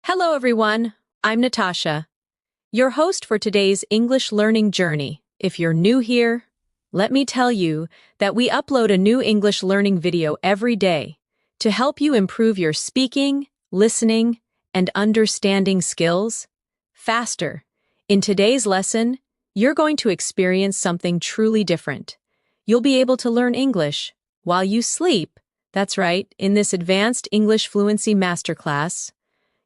Hello, everyone. I'm Natasha, your host for today's English learning journey. If you're new here, let me tell you that we upload a new English learning video every day to help you improve your speaking, listening, and understanding skills faster. In today's lesson, you're going to experience something truly different. You'll be able to learn English while you sleep. That's right, in this advanced English fluency masterclass,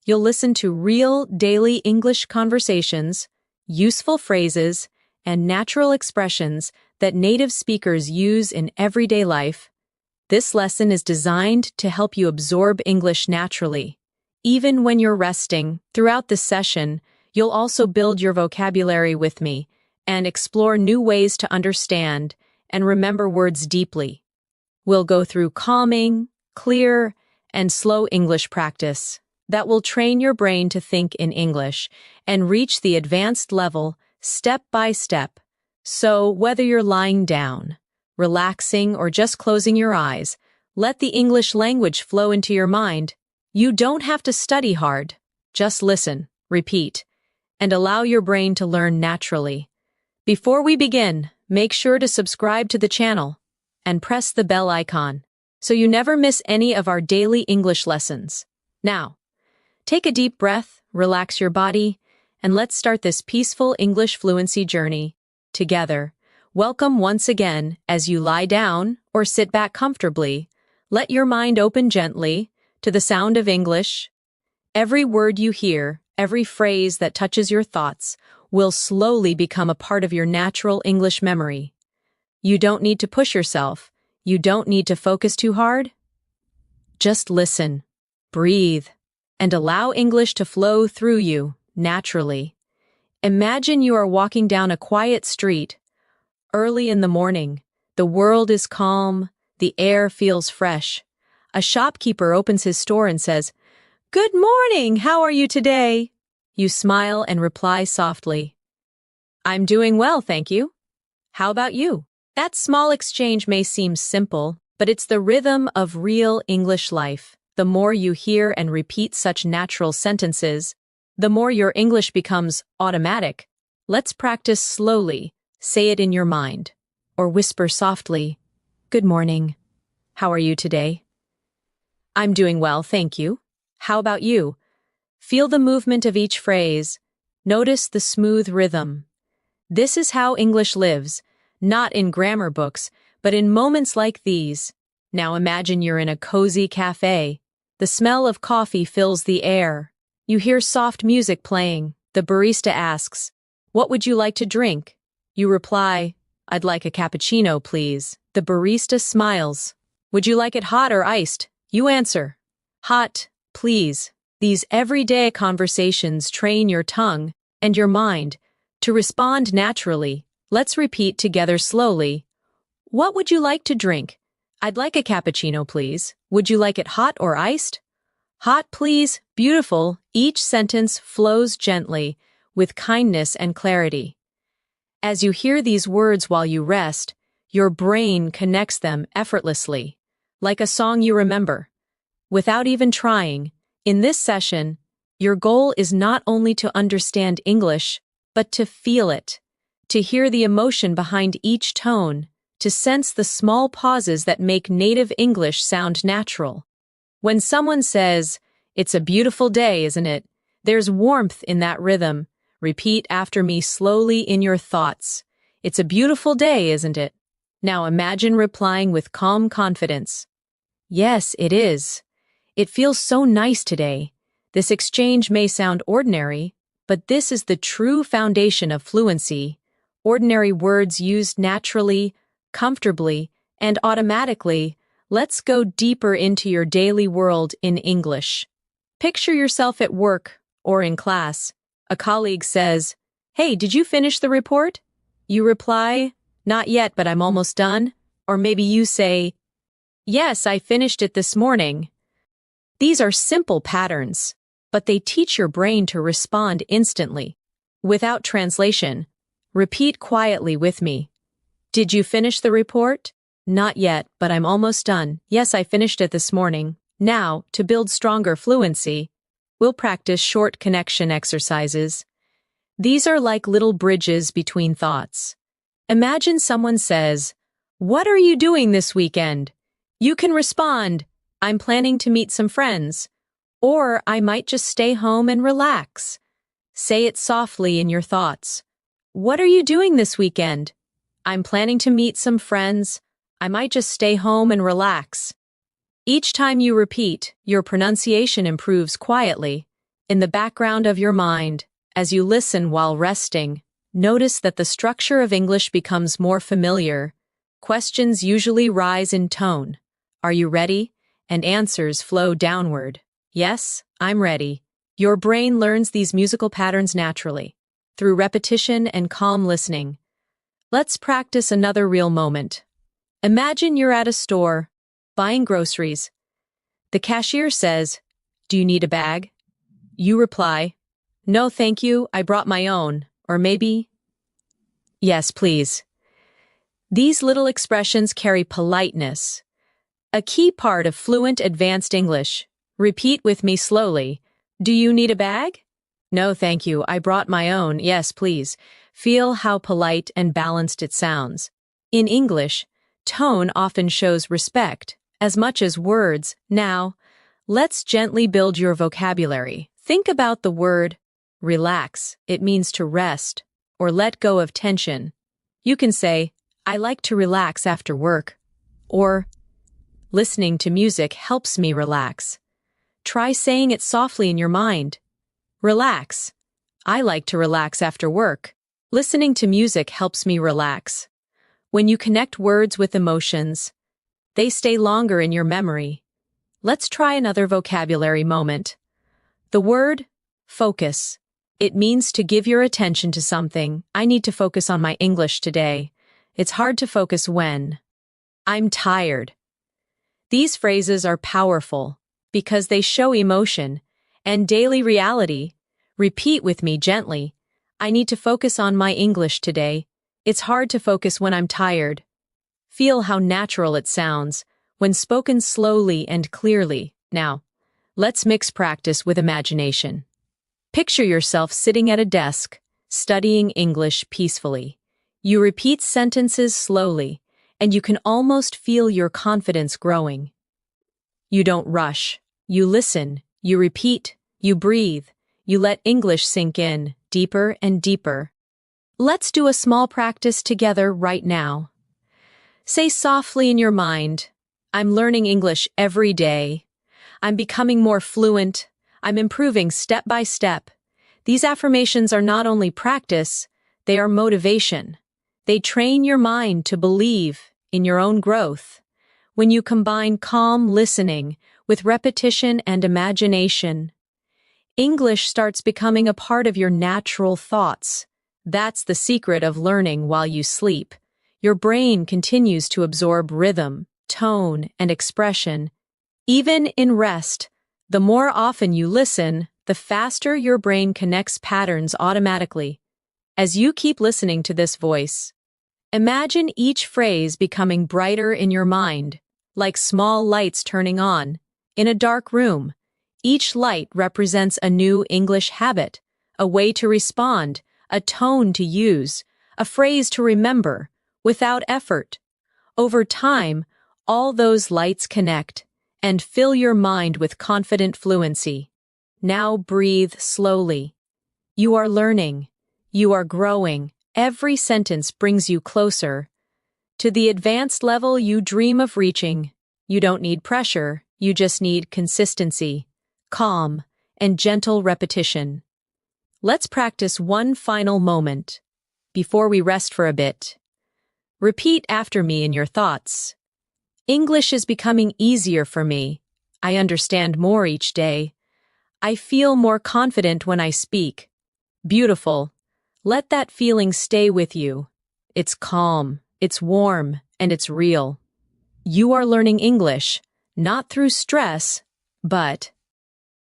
you'll listen to real daily English conversations, useful phrases, and natural expressions that native speakers use in everyday life. This lesson is designed to help you absorb English naturally, even when you're resting. Throughout this session, you'll also build your vocabulary with me and explore new ways to understand and remember words deeply. We'll go through calming, clear, and slow English practice that will train your brain to think in English and reach the advanced level step by step. So, whether you're lying down, relaxing, or just closing your eyes, let the English language flow into your mind. You don't have to study hard. Just listen, repeat, and allow your brain to learn naturally. Before we begin, make sure to subscribe to the channel and press the bell icon so you never miss any of our daily English lessons. Now, take a deep breath, relax your body, and let's start this peaceful English fluency journey together. Welcome once again. As you lie down or sit back comfortably, let your mind open gently to the sound of English. Every word you hear, every phrase that touches your thoughts, will slowly become a part of your natural English memory. You don't need to push yourself. You don't need to focus too hard. Just listen, breathe, and allow English to flow through you naturally. Imagine you are walking down a quiet street. Early in the morning, the world is calm, the air feels fresh. A shopkeeper opens his store and says, "Good morning, how are you today?" You smile and reply softly, "I'm doing well, thank you. How about you?" That small exchange may seem simple, but it's the rhythm of real English life. The more you hear and repeat such natural sentences, the more your English becomes automatic. Let's practice slowly. Say it in your mind, or whisper softly, "Good morning. How are you today?" "I'm doing well, thank you. How about you?" Feel the movement of each phrase. Notice the smooth rhythm. This is how English lives, not in grammar books, but in moments like these. Now imagine you're in a cozy cafe. The smell of coffee fills the air. You hear soft music playing. The barista asks, "What would you like to drink?" You reply, "I'd like a cappuccino, please." The barista smiles. "Would you like it hot or iced?" You answer, "Hot, please." These everyday conversations train your tongue and your mind to respond naturally. Let's repeat together slowly. "What would you like to drink?" "I'd like a cappuccino, please." "Would you like it hot or iced?" "Hot, please." Beautiful. Each sentence flows gently, with kindness and clarity. As you hear these words while you rest, your brain connects them effortlessly, like a song you remember. Without even trying, in this session, your goal is not only to understand English, but to feel it, to hear the emotion behind each tone, to sense the small pauses that make native English sound natural. When someone says, "It's a beautiful day, isn't it?" there's warmth in that rhythm. Repeat after me slowly in your thoughts. "It's a beautiful day, isn't it?" Now imagine replying with calm confidence. "Yes, it is. It feels so nice today." This exchange may sound ordinary, but this is the true foundation of fluency. Ordinary words used naturally, comfortably, and automatically. Let's go deeper into your daily world in English. Picture yourself at work or in class. A colleague says, "Hey, did you finish the report?" You reply, "Not yet, but I'm almost done." Or maybe you say, "Yes, I finished it this morning." These are simple patterns, but they teach your brain to respond instantly. Without translation, repeat quietly with me. "Did you finish the report?" "Not yet, but I'm almost done." "Yes, I finished it this morning." Now, to build stronger fluency, we'll practice short connection exercises. These are like little bridges between thoughts. Imagine someone says, "What are you doing this weekend?" You can respond, "I'm planning to meet some friends," or "I might just stay home and relax." Say it softly in your thoughts. "What are you doing this weekend?" "I'm planning to meet some friends. I might just stay home and relax." Each time you repeat, your pronunciation improves quietly, in the background of your mind. As you listen while resting, notice that the structure of English becomes more familiar. Questions usually rise in tone. "Are you ready?" And answers flow downward. "Yes, I'm ready." Your brain learns these musical patterns naturally, through repetition and calm listening. Let's practice another real moment. Imagine you're at a store, buying groceries. The cashier says, "Do you need a bag?" You reply, "No, thank you, I brought my own," or maybe, "Yes, please." These little expressions carry politeness, a key part of fluent advanced English. Repeat with me slowly. "Do you need a bag?" "No, thank you, I brought my own." "Yes, please." Feel how polite and balanced it sounds. In English, tone often shows respect, as much as words. Now, let's gently build your vocabulary. Think about the word relax. It means to rest or let go of tension. You can say, "I like to relax after work," or "Listening to music helps me relax." Try saying it softly in your mind. Relax. "I like to relax after work." Listening to music helps me relax. When you connect words with emotions, they stay longer in your memory. Let's try another vocabulary moment. The word focus. It means to give your attention to something. "I need to focus on my English today. It's hard to focus when I'm tired." These phrases are powerful because they show emotion and daily reality. Repeat with me gently. "I need to focus on my English today. It's hard to focus when I'm tired." Feel how natural it sounds when spoken slowly and clearly. Now, let's mix practice with imagination. Picture yourself sitting at a desk, studying English peacefully. You repeat sentences slowly, and you can almost feel your confidence growing. You don't rush. You listen, you repeat, you breathe, you let English sink in, deeper and deeper. Let's do a small practice together right now. Say softly in your mind, "I'm learning English every day. I'm becoming more fluent. I'm improving step by step." These affirmations are not only practice, they are motivation. They train your mind to believe in your own growth. When you combine calm listening with repetition and imagination, English starts becoming a part of your natural thoughts. That's the secret of learning while you sleep. Your brain continues to absorb rhythm, tone, and expression. Even in rest, the more often you listen, the faster your brain connects patterns automatically. As you keep listening to this voice, imagine each phrase becoming brighter in your mind, like small lights turning on. In a dark room, each light represents a new English habit, a way to respond, a tone to use, a phrase to remember, without effort. Over time, all those lights connect and fill your mind with confident fluency. Now breathe slowly. You are learning. You are growing. Every sentence brings you closer to the advanced level you dream of reaching. You don't need pressure, you just need consistency, calm, and gentle repetition. Let's practice one final moment before we rest for a bit. Repeat after me in your thoughts. "English is becoming easier for me. I understand more each day. I feel more confident when I speak." Beautiful. Let that feeling stay with you. It's calm, it's warm, and it's real. You are learning English, not through stress, but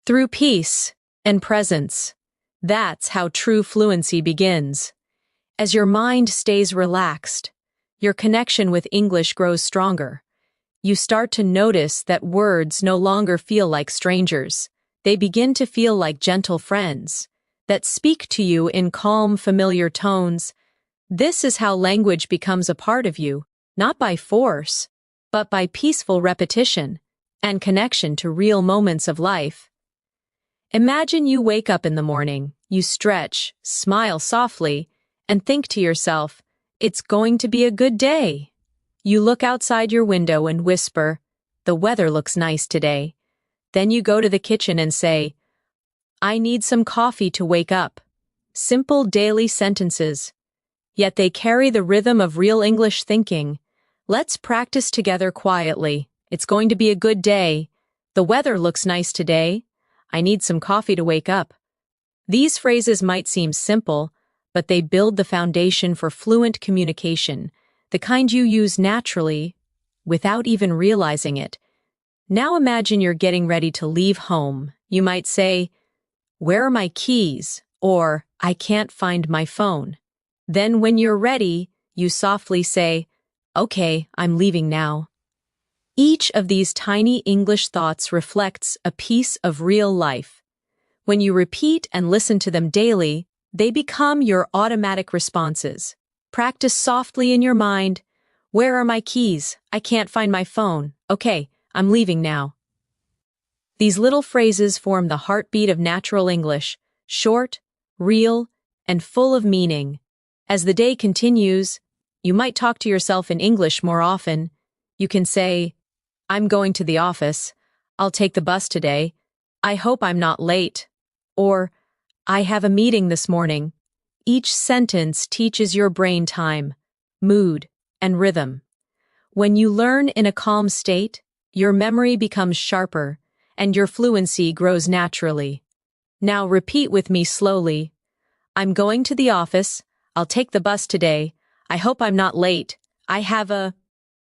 through peace and presence. That's how true fluency begins. As your mind stays relaxed, your connection with English grows stronger. You start to notice that words no longer feel like strangers. They begin to feel like gentle friends that speak to you in calm, familiar tones. This is how language becomes a part of you, not by force, but by peaceful repetition and connection to real moments of life. Imagine you wake up in the morning, you stretch, smile softly, and think to yourself, "It's going to be a good day." You look outside your window and whisper, "The weather looks nice today." Then you go to the kitchen and say, "I need some coffee to wake up." Simple daily sentences, yet they carry the rhythm of real English thinking. Let's practice together quietly. It's going to be a good day. The weather looks nice today. I need some coffee to wake up. These phrases might seem simple, but they build the foundation for fluent communication, the kind you use naturally, without even realizing it. Now imagine you're getting ready to leave home. You might say, "Where are my keys?" or "I can't find my phone." Then when you're ready, you softly say, "Okay, I'm leaving now." Each of these tiny English thoughts reflects a piece of real life. When you repeat and listen to them daily, they become your automatic responses. Practice softly in your mind. "Where are my keys? I can't find my phone. Okay, I'm leaving now." These little phrases form the heartbeat of natural English, short, real, and full of meaning. As the day continues, you might talk to yourself in English more often. You can say, "I'm going to the office. I'll take the bus today. I hope I'm not late." Or, "I have a meeting this morning." Each sentence teaches your brain time, mood, and rhythm. When you learn in a calm state, your memory becomes sharper, and your fluency grows naturally. Now repeat with me slowly. "I'm going to the office. I'll take the bus today. I hope I'm not late. I have a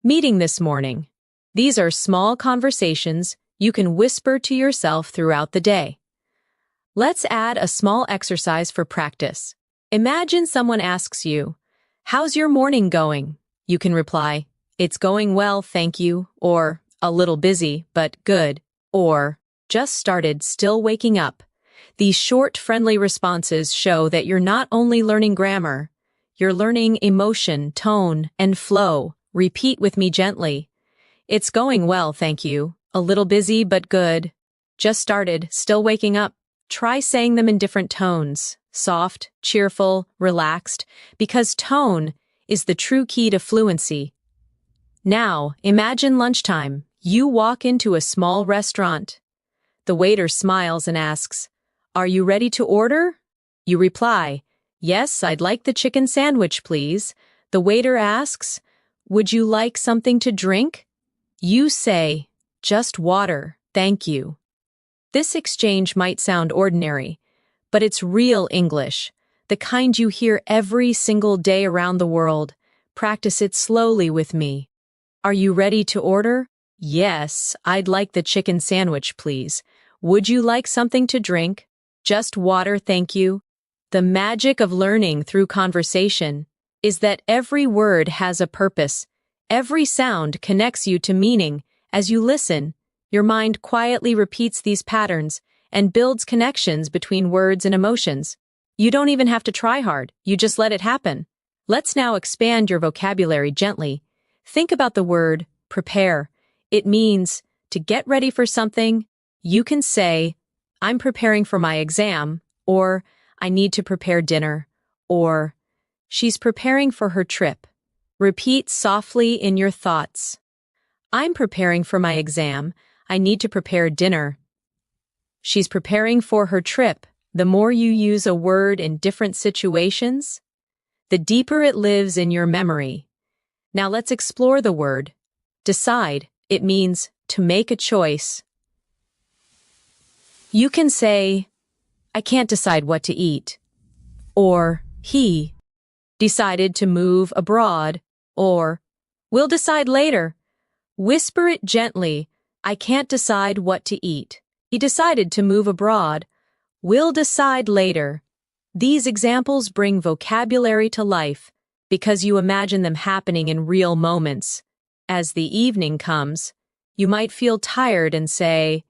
meeting this morning." These are small conversations you can whisper to yourself throughout the day. Let's add a small exercise for practice. Imagine someone asks you, "How's your morning going?" You can reply, "It's going well, thank you," or "A little busy, but good," or "Just started, still waking up." These short, friendly responses show that you're not only learning grammar, you're learning emotion, tone, and flow. Repeat with me gently. "It's going well, thank you. A little busy, but good. Just started, still waking up." Try saying them in different tones, soft, cheerful, relaxed, because tone is the true key to fluency. Now, imagine lunchtime. You walk into a small restaurant. The waiter smiles and asks, "Are you ready to order?" You reply, "Yes, I'd like the chicken sandwich, please." The waiter asks, "Would you like something to drink?" You say, "Just water, thank you." This exchange might sound ordinary, but it's real English, the kind you hear every single day around the world. Practice it slowly with me. "Are you ready to order?" "Yes, I'd like the chicken sandwich, please." "Would you like something to drink?" "Just water, thank you." The magic of learning through conversation is that every word has a purpose. Every sound connects you to meaning. As you listen, your mind quietly repeats these patterns and builds connections between words and emotions. You don't even have to try hard, you just let it happen. Let's now expand your vocabulary gently. Think about the word prepare. It means to get ready for something. You can say, "I'm preparing for my exam," or "I need to prepare dinner," or "She's preparing for her trip." Repeat softly in your thoughts. "I'm preparing for my exam. I need to prepare dinner." She's preparing for her trip. The more you use a word in different situations, the deeper it lives in your memory. Now let's explore the word decide. It means to make a choice. You can say, "I can't decide what to eat," or "He decided to move abroad," or "We'll decide later." Whisper it gently. "I can't decide what to eat. He decided to move abroad. We'll decide later." These examples bring vocabulary to life because you imagine them happening in real moments. As the evening comes, you might feel tired and say,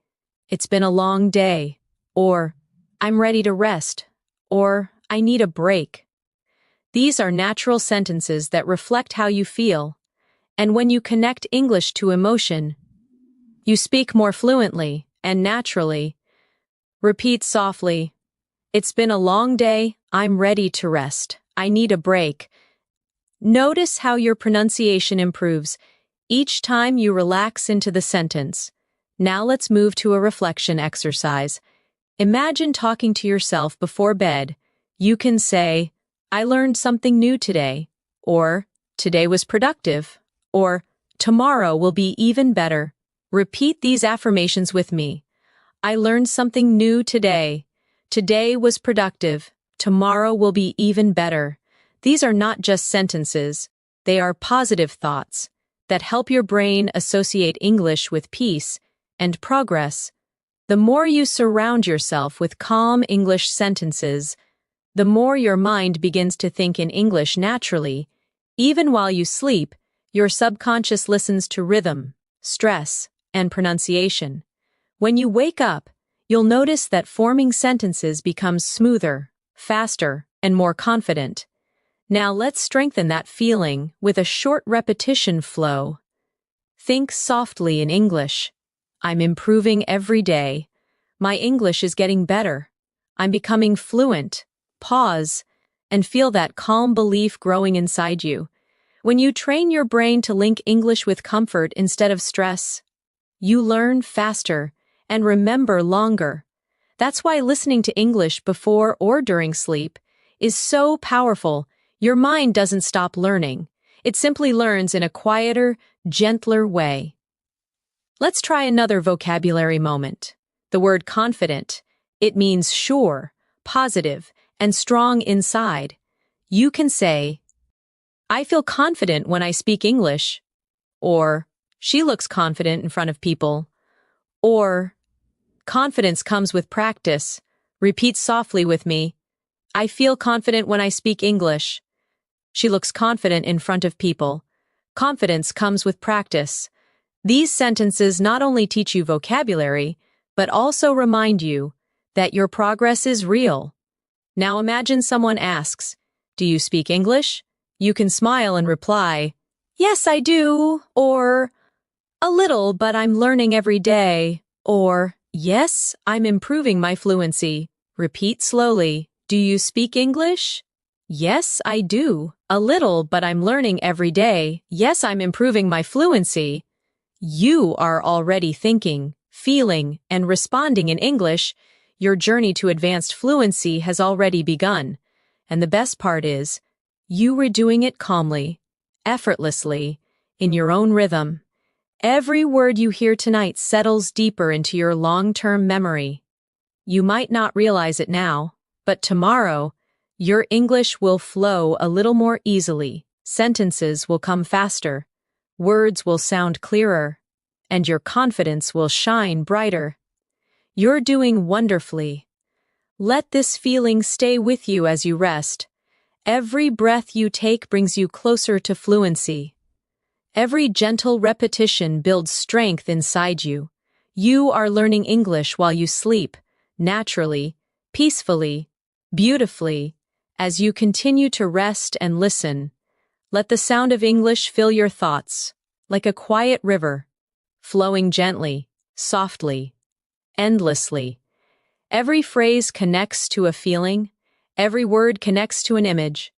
It's been a long day, or I'm ready to rest, or I need a break. These are natural sentences that reflect how you feel, and when you connect English to emotion, you speak more fluently and naturally. Repeat softly. It's been a long day, I'm ready to rest. I need a break. Notice how your pronunciation improves each time you relax into the sentence. Now let's move to a reflection exercise. Imagine talking to yourself before bed. You can say, I learned something new today, or today was productive, or tomorrow will be even better. Repeat these affirmations with me. I learned something new today. Today was productive. Tomorrow will be even better. These are not just sentences. They are positive thoughts that help your brain associate English with peace and progress. The more you surround yourself with calm English sentences, the more your mind begins to think in English naturally. Even while you sleep, your subconscious listens to rhythm, stress, and pronunciation. When you wake up, you'll notice that forming sentences becomes smoother, faster, and more confident. Now let's strengthen that feeling with a short repetition flow. Think softly in English. I'm improving every day. My English is getting better. I'm becoming fluent. Pause, and feel that calm belief growing inside you. When you train your brain to link English with comfort instead of stress, you learn faster and remember longer. That's why listening to English before or during sleep is so powerful. Your mind doesn't stop learning. It simply learns in a quieter, gentler way. Let's try another vocabulary moment. The word confident. It means sure, positive, and strong inside. You can say, I feel confident when I speak English, or she looks confident in front of people, or confidence comes with practice. Repeat softly with me. I feel confident when I speak English. She looks confident in front of people. Confidence comes with practice. These sentences not only teach you vocabulary, but also remind you that your progress is real. Now imagine someone asks, do you speak English? You can smile and reply, yes, I do, or a little, but I'm learning every day, or yes, I'm improving my fluency. Repeat slowly. Do you speak English? Yes, I do. A little, but I'm learning every day. Yes, I'm improving my fluency. You are already thinking, feeling, and responding in English. Your journey to advanced fluency has already begun. And the best part is, you were doing it calmly, effortlessly, in your own rhythm. Every word you hear tonight settles deeper into your long-term memory. You might not realize it now, but tomorrow, your English will flow a little more easily. Sentences will come faster. Words will sound clearer. And your confidence will shine brighter. You're doing wonderfully. Let this feeling stay with you as you rest. Every breath you take brings you closer to fluency. Every gentle repetition builds strength inside you. You are learning English while you sleep, naturally, peacefully, beautifully. As you continue to rest and listen, let the sound of English fill your thoughts, like a quiet river, flowing gently, softly, endlessly. Every phrase connects to a feeling, every word connects to an image.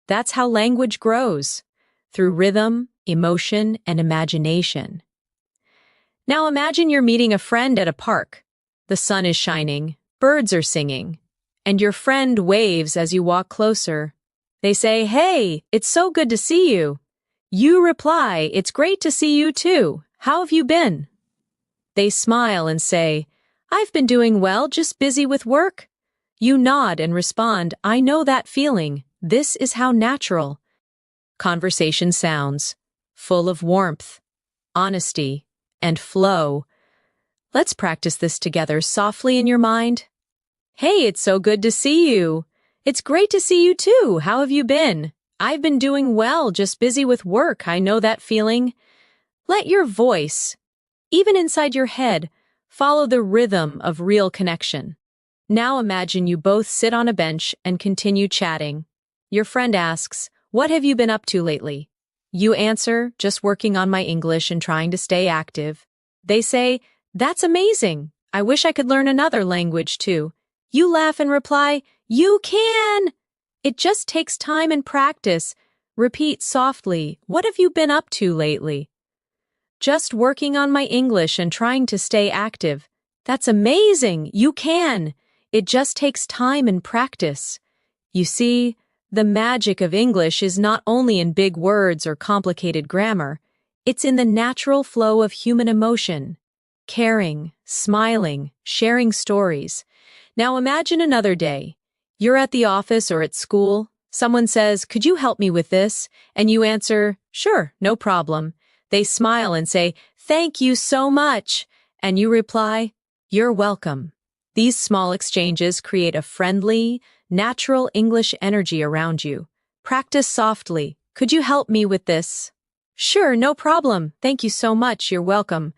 That's how language grows, through rhythm, emotion, and imagination. Now imagine you're meeting a friend at a park. The sun is shining, birds are singing, and your friend waves as you walk closer. They say, "Hey, it's so good to see you." You reply, "It's great to see you too. How have you been?" They smile and say, "I've been doing well, just busy with work." You nod and respond, "I know that feeling. This is how natural conversation sounds, full of warmth, honesty, and flow. Let's practice this together softly in your mind. Hey, it's so good to see you. It's great to see you too. How have you been? I've been doing well, just busy with work. I know that feeling. Let your voice, even inside your head, Follow the rhythm of real connection. Now imagine you both sit on a bench and continue chatting. Your friend asks, "What have you been up to lately?" You answer, "Just working on my English and trying to stay active." They say, "That's amazing. I wish I could learn another language too." You laugh and reply, "You can! It just takes time and practice." Repeat softly, "What have you been up to lately?" "Just working on my English and trying to stay active." "That's amazing. You can. It just takes time and practice." You see, the magic of English is not only in big words or complicated grammar, it's in the natural flow of human emotion. Caring, smiling, sharing stories. Now imagine another day. You're at the office or at school. Someone says, "Could you help me with this?" And you answer, "Sure, no problem." They smile and say, "Thank you so much." And you reply, "You're welcome." These small exchanges create a friendly, natural English energy around you. Practice softly. "Could you help me with this?" "Sure, no problem. Thank you so much. You're welcome."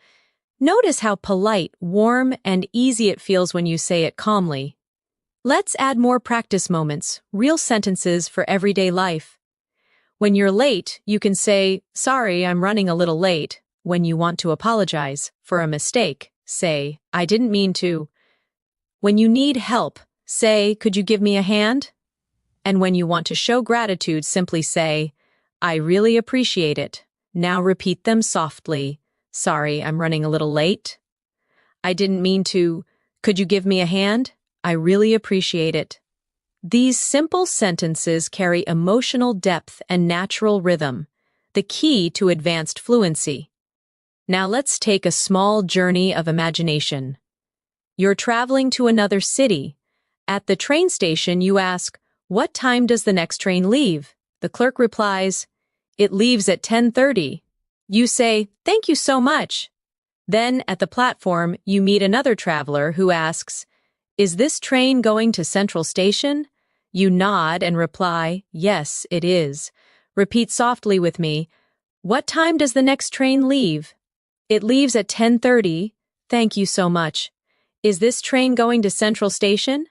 Notice how polite, warm, and easy it feels when you say it calmly. Let's add more practice moments, real sentences for everyday life. When you're late, you can say, "Sorry, I'm running a little late." When you want to apologize for a mistake, say, "I didn't mean to." When you need help, say, "Could you give me a hand?" And when you want to show gratitude, simply say, "I really appreciate it." Now repeat them softly. "Sorry, I'm running a little late." "I didn't mean to." "Could you give me a hand?" "I really appreciate it." These simple sentences carry emotional depth and natural rhythm, the key to advanced fluency. Now let's take a small journey of imagination. You're traveling to another city. At the train station, you ask, "What time does the next train leave?" The clerk replies, "It leaves at 10:30. You say, "Thank you so much." Then, at the platform, you meet another traveler who asks, "Is this train going to Central Station?" You nod and reply, "Yes, it is." Repeat softly with me, "What time does the next train leave?" "It leaves at 10:30. Thank you so much." "Is this train going to Central Station?"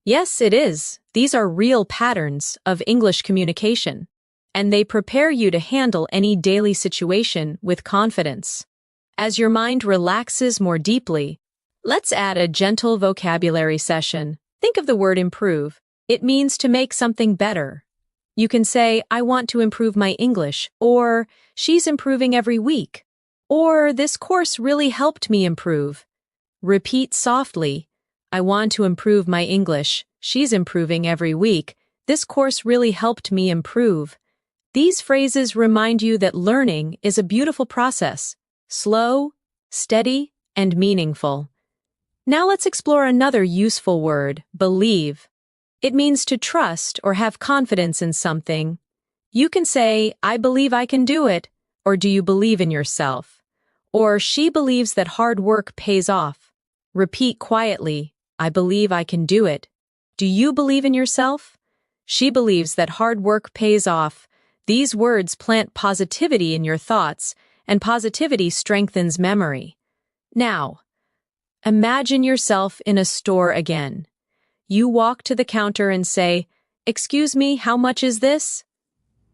"Yes, it is." These are real patterns of English communication, and they prepare you to handle any daily situation with confidence. As your mind relaxes more deeply, let's add a gentle vocabulary session. Think of the word improve. It means to make something better. You can say, "I want to improve my English," or "She's improving every week," or "This course really helped me improve." Repeat softly, "I want to improve my English. She's improving every week. This course really helped me improve." These phrases remind you that learning is a beautiful process, slow, steady, and meaningful. Now let's explore another useful word, believe. It means to trust or have confidence in something. You can say, "I believe I can do it," or "Do you believe in yourself?" Or "She believes that hard work pays off." Repeat quietly, "I believe I can do it." "Do you believe in yourself?" "She believes that hard work pays off." These words plant positivity in your thoughts, and positivity strengthens memory. Now, imagine yourself in a store again. You walk to the counter and say, "Excuse me, how much is this?"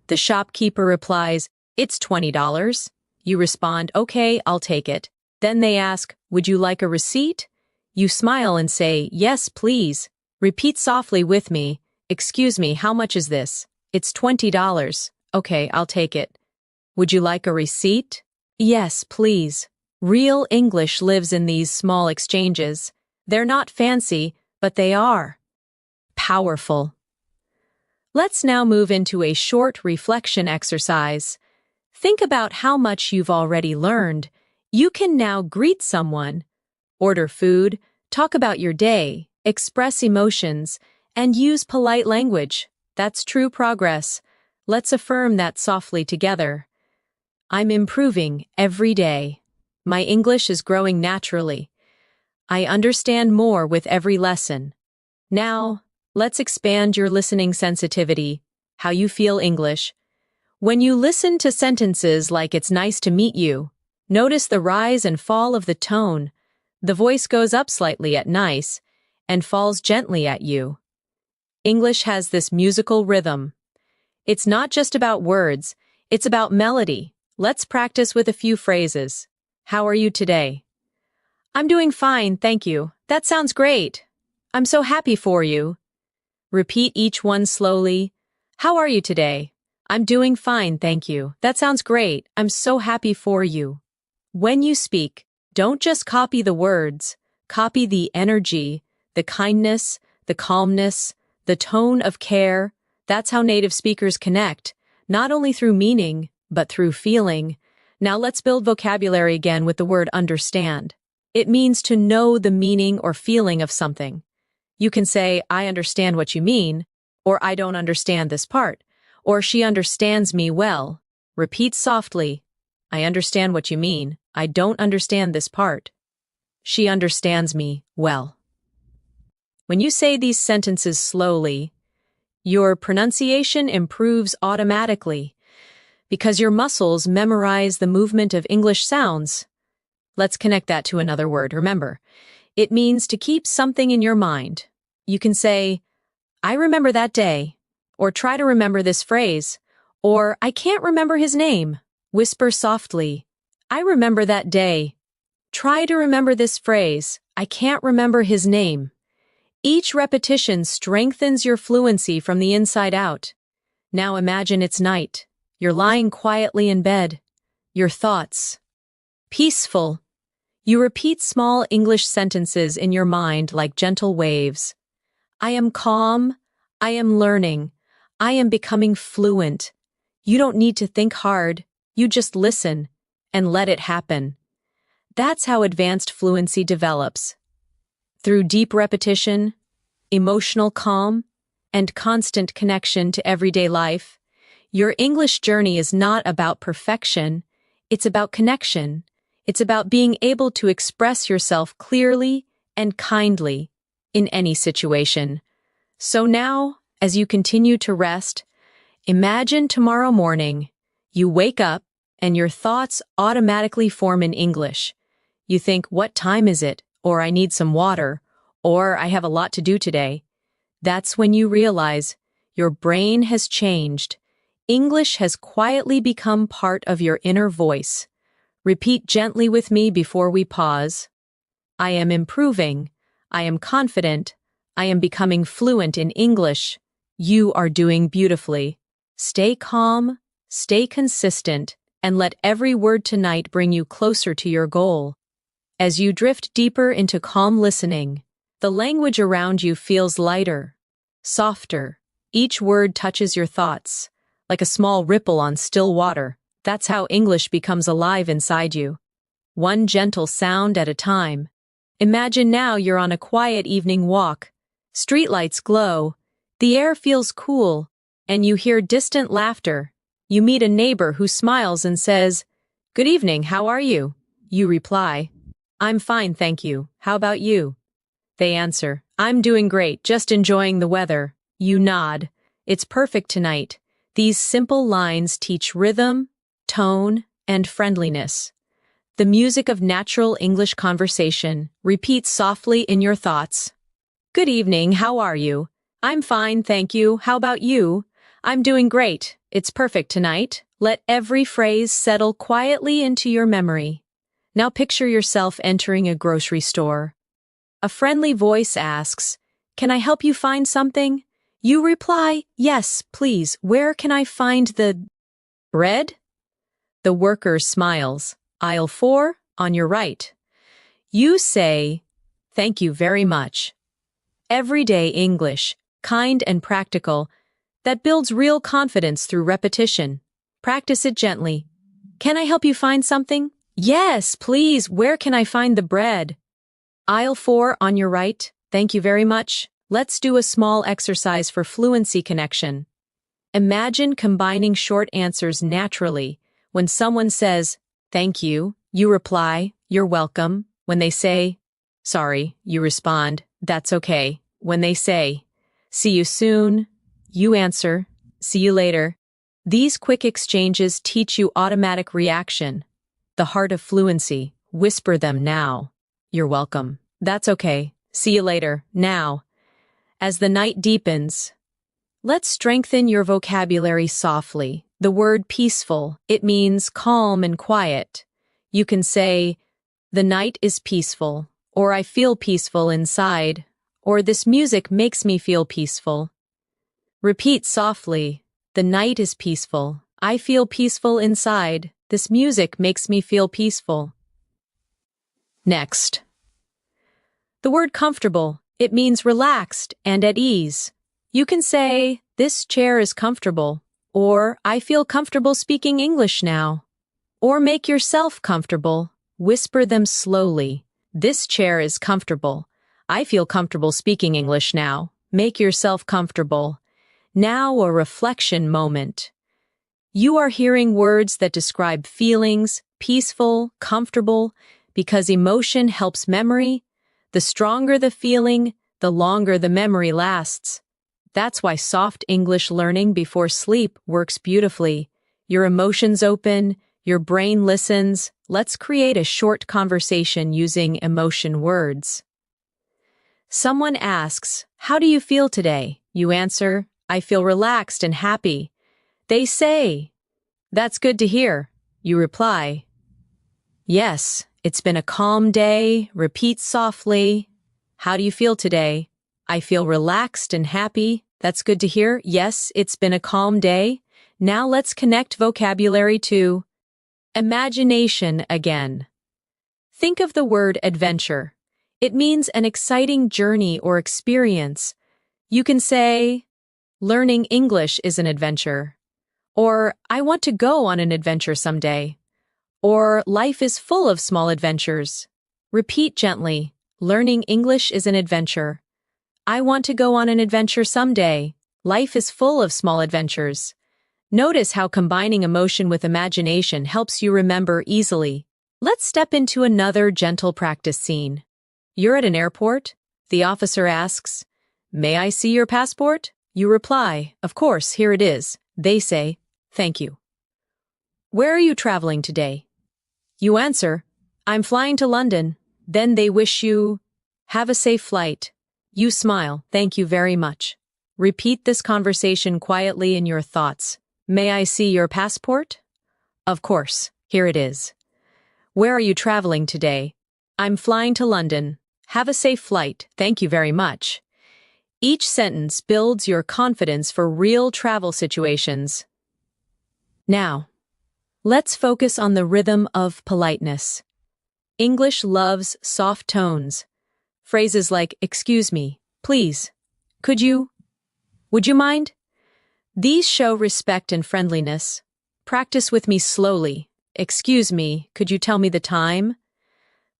The shopkeeper replies, "It's $20. You respond, "Okay, I'll take it." Then they ask, "Would you like a receipt?" You smile and say, "Yes, please." Repeat softly with me, "Excuse me, how much is this?" "It's $20. Okay, I'll take it." "Would you like a receipt?" "Yes, please." Real English lives in these small exchanges. They're not fancy, but they are powerful. Let's now move into a short reflection exercise. Think about how much you've already learned. You can now greet someone, order food, talk about your day, express emotions, and use polite language. That's true progress. Let's affirm that softly together. I'm improving every day. My English is growing naturally. I understand more with every lesson. Now, let's expand your listening sensitivity, how you feel English. When you listen to sentences like "It's nice to meet you," notice the rise and fall of the tone. The voice goes up slightly at nice and falls gently at you. English has this musical rhythm. It's not just about words, it's about melody. Let's practice with a few phrases. How are you today? I'm doing fine, thank you. That sounds great. I'm so happy for you. Repeat each one slowly. How are you today? I'm doing fine, thank you. That sounds great. I'm so happy for you. When you speak, don't just copy the words. Copy the energy, the kindness, the calmness, the tone of care. That's how native speakers connect, not only through meaning, but through feeling. Now let's build vocabulary again with the word understand. It means to know the meaning or feeling of something. You can say, I understand what you mean, or I don't understand this part, or she understands me well. Repeat softly. I understand what you mean. I don't understand this part. She understands me well. When you say these sentences slowly, your pronunciation improves automatically because your muscles memorize the movement of English sounds. Let's connect that to another word. Remember, it means to keep something in your mind. You can say, I remember that day, or try to remember this phrase, or I can't remember his name. Whisper softly, I remember that day. Try to remember this phrase, I can't remember his name. Each repetition strengthens your fluency from the inside out. Now imagine it's night. You're lying quietly in bed. Your thoughts. Peaceful. You repeat small English sentences in your mind like gentle waves. I am calm. I am learning. I am becoming fluent. You don't need to think hard. You just listen and let it happen. That's how advanced fluency develops. Through deep repetition, emotional calm, and constant connection to everyday life, your English journey is not about perfection, it's about connection. It's about being able to express yourself clearly and kindly in any situation. So now, as you continue to rest, imagine tomorrow morning, you wake up and your thoughts automatically form in English. You think, what time is it? Or I need some water. Or I have a lot to do today. That's when you realize your brain has changed. English has quietly become part of your inner voice. Repeat gently with me before we pause. I am improving. I am confident. I am becoming fluent in English. You are doing beautifully. Stay calm, stay consistent, and let every word tonight bring you closer to your goal. As you drift deeper into calm listening, the language around you feels lighter, softer. Each word touches your thoughts, like a small ripple on still water. That's how English becomes alive inside you. One gentle sound at a time. Imagine now you're on a quiet evening walk. Streetlights glow, the air feels cool, and you hear distant laughter. You meet a neighbor who smiles and says, Good evening, how are you? You reply, I'm fine, thank you. How about you? They answer, I'm doing great, just enjoying the weather. You nod. It's perfect tonight. These simple lines teach rhythm, tone, and friendliness. The music of natural English conversation. Repeat softly in your thoughts. Good evening, how are you? I'm fine, thank you. How about you? I'm doing great. It's perfect tonight. Let every phrase settle quietly into your memory. Now picture yourself entering a grocery store. A friendly voice asks, Can I help you find something? You reply, Yes, please. Where can I find the bread? The worker smiles. Aisle 4, on your right. You say, Thank you very much. Everyday English, kind and practical, that builds real confidence through repetition. Practice it gently. Can I help you find something? Yes, please. Where can I find the bread? Aisle 4 on your right. Thank you very much. Let's do a small exercise for fluency connection. Imagine combining short answers naturally. When someone says, Thank you, you reply, You're welcome. When they say, Sorry, you respond, That's okay. When they say, See you soon, you answer, See you later. These quick exchanges teach you automatic reaction. The heart of fluency. Whisper them now. You're welcome. That's okay. See you later. Now, as the night deepens, let's strengthen your vocabulary softly. The word peaceful, it means calm and quiet. You can say, the night is peaceful, or I feel peaceful inside, or this music makes me feel peaceful. Repeat softly, the night is peaceful. I feel peaceful inside. This music makes me feel peaceful. Next. The word comfortable, it means relaxed and at ease. You can say, this chair is comfortable, or I feel comfortable speaking English now. Or make yourself comfortable. Whisper them slowly. This chair is comfortable. I feel comfortable speaking English now. Make yourself comfortable. Now a reflection moment. You are hearing words that describe feelings, peaceful, comfortable, because emotion helps memory. The stronger the feeling, the longer the memory lasts. That's why soft English learning before sleep works beautifully. Your emotions open, your brain listens. Let's create a short conversation using emotion words. Someone asks, how do you feel today? You answer, I feel relaxed and happy. They say, that's good to hear. You reply, yes, it's been a calm day. Repeat softly. How do you feel today? I feel relaxed and happy. That's good to hear. Yes, it's been a calm day. Now let's connect vocabulary to imagination again. Think of the word adventure. It means an exciting journey or experience. You can say, learning English is an adventure. Or, I want to go on an adventure someday. Or, life is full of small adventures. Repeat gently, learning English is an adventure. I want to go on an adventure someday. Life is full of small adventures. Notice how combining emotion with imagination helps you remember easily. Let's step into another gentle practice scene. You're at an airport. The officer asks, may I see your passport? You reply, of course, here it is. They say, thank you. Where are you traveling today? You answer, I'm flying to London. Then they wish you, have a safe flight. You smile, thank you very much. Repeat this conversation quietly in your thoughts. May I see your passport? Of course, here it is. Where are you traveling today? I'm flying to London. Have a safe flight, thank you very much. Each sentence builds your confidence for real travel situations. Now, let's focus on the rhythm of politeness. English loves soft tones. Phrases like, excuse me, please, could you, would you mind? These show respect and friendliness. Practice with me slowly. Excuse me, could you tell me the time?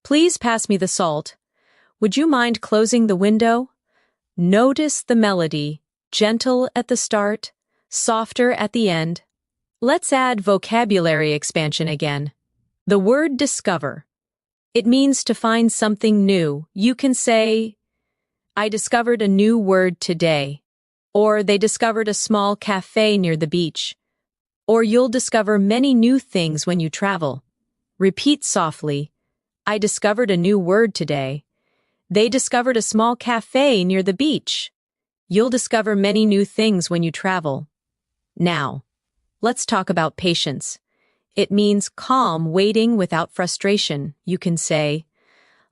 Please pass me the salt. Would you mind closing the window? Notice the melody, gentle at the start, softer at the end. Let's add vocabulary expansion again. The word discover. It means to find something new. You can say, I discovered a new word today. Or they discovered a small cafe near the beach. Or you'll discover many new things when you travel. Repeat softly, I discovered a new word today. They discovered a small cafe near the beach. You'll discover many new things when you travel. Now, let's talk about patience. It means calm waiting without frustration. You can say,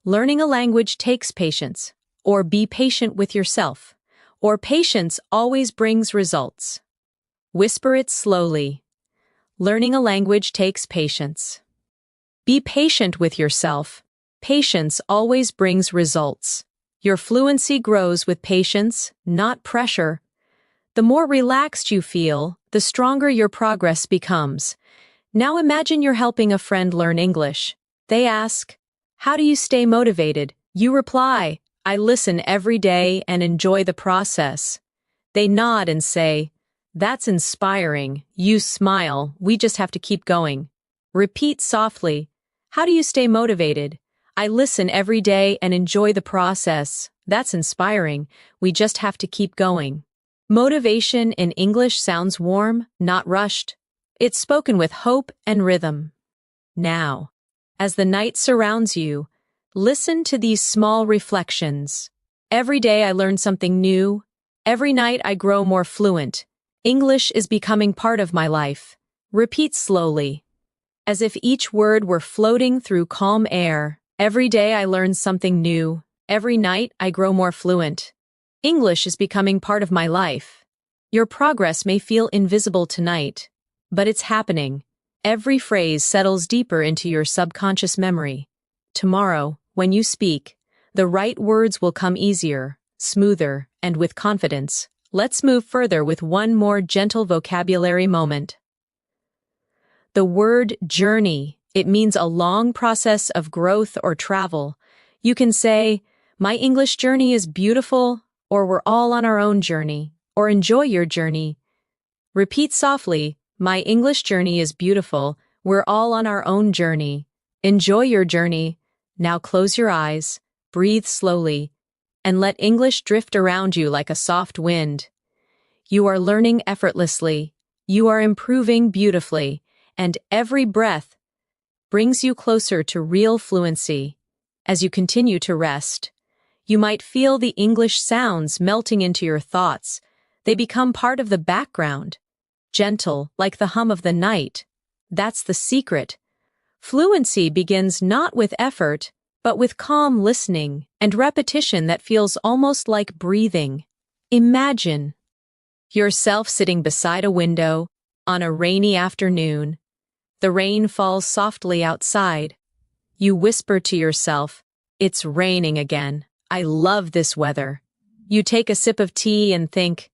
learning a language takes patience, or be patient with yourself, or patience always brings results. Whisper it slowly. Learning a language takes patience. Be patient with yourself. Patience always brings results. Your fluency grows with patience, not pressure. The more relaxed you feel, the stronger your progress becomes. Now imagine you're helping a friend learn English. They ask, how do you stay motivated? You reply, I listen every day and enjoy the process. They nod and say, that's inspiring. You smile, we just have to keep going. Repeat softly, how do you stay motivated? I listen every day and enjoy the process. That's inspiring. We just have to keep going. Motivation in English sounds warm, not rushed. It's spoken with hope and rhythm. Now, as the night surrounds you, Listen to these small reflections. Every day I learn something new. Every night I grow more fluent. English is becoming part of my life. Repeat slowly, as if each word were floating through calm air. Every day I learn something new. Every night I grow more fluent. English is becoming part of my life. Your progress may feel invisible tonight, but it's happening. Every phrase settles deeper into your subconscious memory. Tomorrow, when you speak, the right words will come easier, smoother, and with confidence. Let's move further with one more gentle vocabulary moment. The word journey. It means a long process of growth or travel. You can say, "My English journey is beautiful," or "We're all on our own journey," or "Enjoy your journey." Repeat softly, "My English journey is beautiful. We're all on our own journey. Enjoy your journey." Now close your eyes, breathe slowly, and let English drift around you like a soft wind. You are learning effortlessly. You are improving beautifully, and every breath brings you closer to real fluency. As you continue to rest, you might feel the English sounds melting into your thoughts. They become part of the background, gentle, like the hum of the night. That's the secret. Fluency begins not with effort, but with calm listening and repetition that feels almost like breathing. Imagine yourself sitting beside a window on a rainy afternoon. The rain falls softly outside. You whisper to yourself, "It's raining again. I love this weather." You take a sip of tea and think,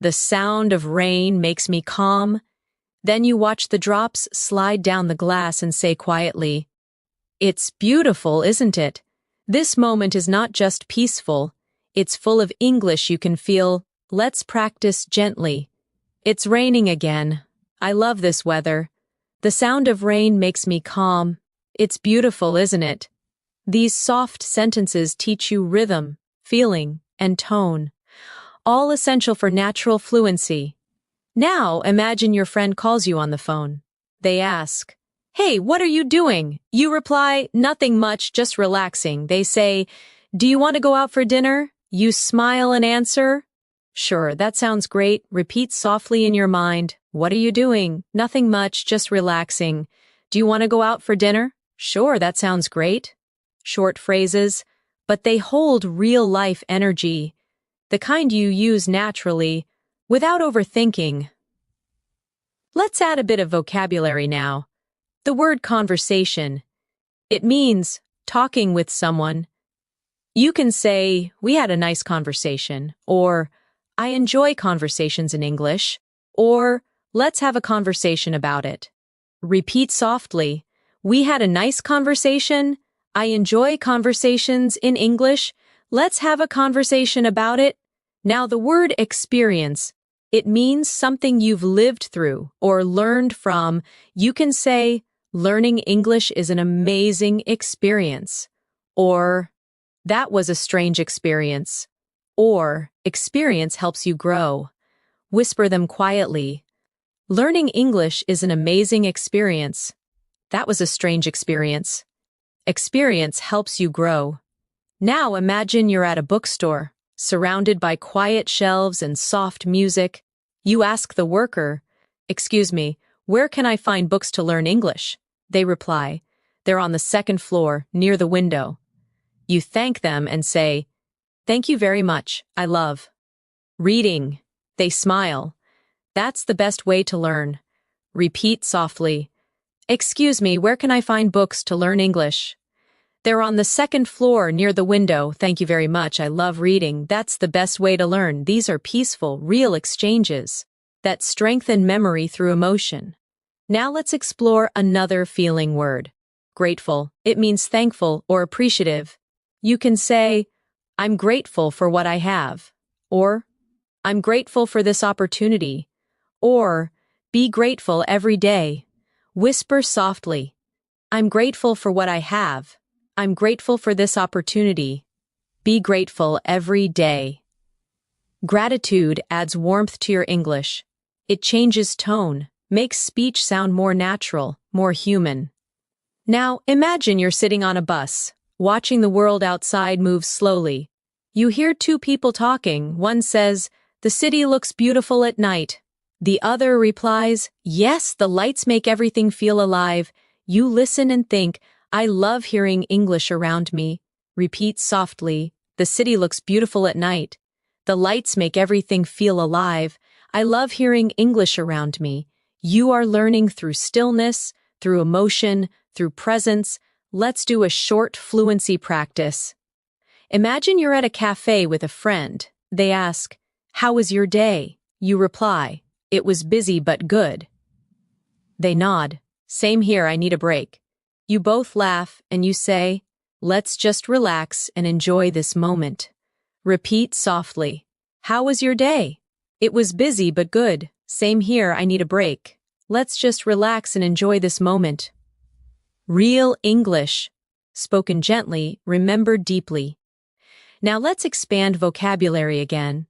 "The sound of rain makes me calm." Then you watch the drops slide down the glass and say quietly, "It's beautiful, isn't it?" This moment is not just peaceful, it's full of English you can feel. Let's practice gently. "It's raining again. I love this weather. The sound of rain makes me calm. It's beautiful, isn't it?" These soft sentences teach you rhythm, feeling, and tone, all essential for natural fluency. Now imagine your friend calls you on the phone. They ask, "Hey, what are you doing?" You reply, "Nothing much, just relaxing." They say, "Do you want to go out for dinner?" You smile and answer, "Sure, that sounds great." Repeat softly in your mind, "What are you doing?" "Nothing much, just relaxing." "Do you want to go out for dinner?" "Sure, that sounds great." Short phrases, but they hold real-life energy, the kind you use naturally, without overthinking. Let's add a bit of vocabulary now. The word conversation. It means talking with someone. You can say, "We had a nice conversation," or "I enjoy conversations in English," or "Let's have a conversation about it." Repeat softly, "We had a nice conversation. I enjoy conversations in English. Let's have a conversation about it." Now the word experience. It means something you've lived through or learned from. You can say, "Learning English is an amazing experience," or "That was a strange experience," or "Experience helps you grow." Whisper them quietly. "Learning English is an amazing experience." "That was a strange experience." Experience helps you grow. Now imagine you're at a bookstore, surrounded by quiet shelves and soft music. You ask the worker, "Excuse me, where can I find books to learn English?" They reply, "They're on the second floor, near the window." You thank them and say, "Thank you very much, I love reading." They smile. "That's the best way to learn." Repeat softly, "Excuse me, where can I find books to learn English?" "They're on the second floor near the window. Thank you very much. I love reading. That's the best way to learn." These are peaceful, real exchanges that strengthen memory through emotion. Now let's explore another feeling word. Grateful. It means thankful or appreciative. You can say, "I'm grateful for what I have," or "I'm grateful for this opportunity," or "Be grateful every day." Whisper softly, "I'm grateful for what I have. I'm grateful for this opportunity." Be grateful every day. Gratitude adds warmth to your English. It changes tone, makes speech sound more natural, more human. Now, imagine you're sitting on a bus. watching the world outside move slowly. You hear two people talking. One says, "The city looks beautiful at night." The other replies, "Yes, the lights make everything feel alive." You listen and think, "I love hearing English around me." Repeat softly, "The city looks beautiful at night. The lights make everything feel alive. I love hearing English around me." You are learning through stillness, through emotion, through presence. Let's do a short fluency practice. Imagine you're at a cafe with a friend. They ask, "How was your day?" You reply, "It was busy but good." They nod, "Same here, I need a break." You both laugh and you say, "Let's just relax and enjoy this moment." Repeat softly, "How was your day?" "It was busy but good." "Same here, I need a break." Let's just relax and enjoy this moment. Real English, spoken gently, remembered deeply. Now let's expand vocabulary again.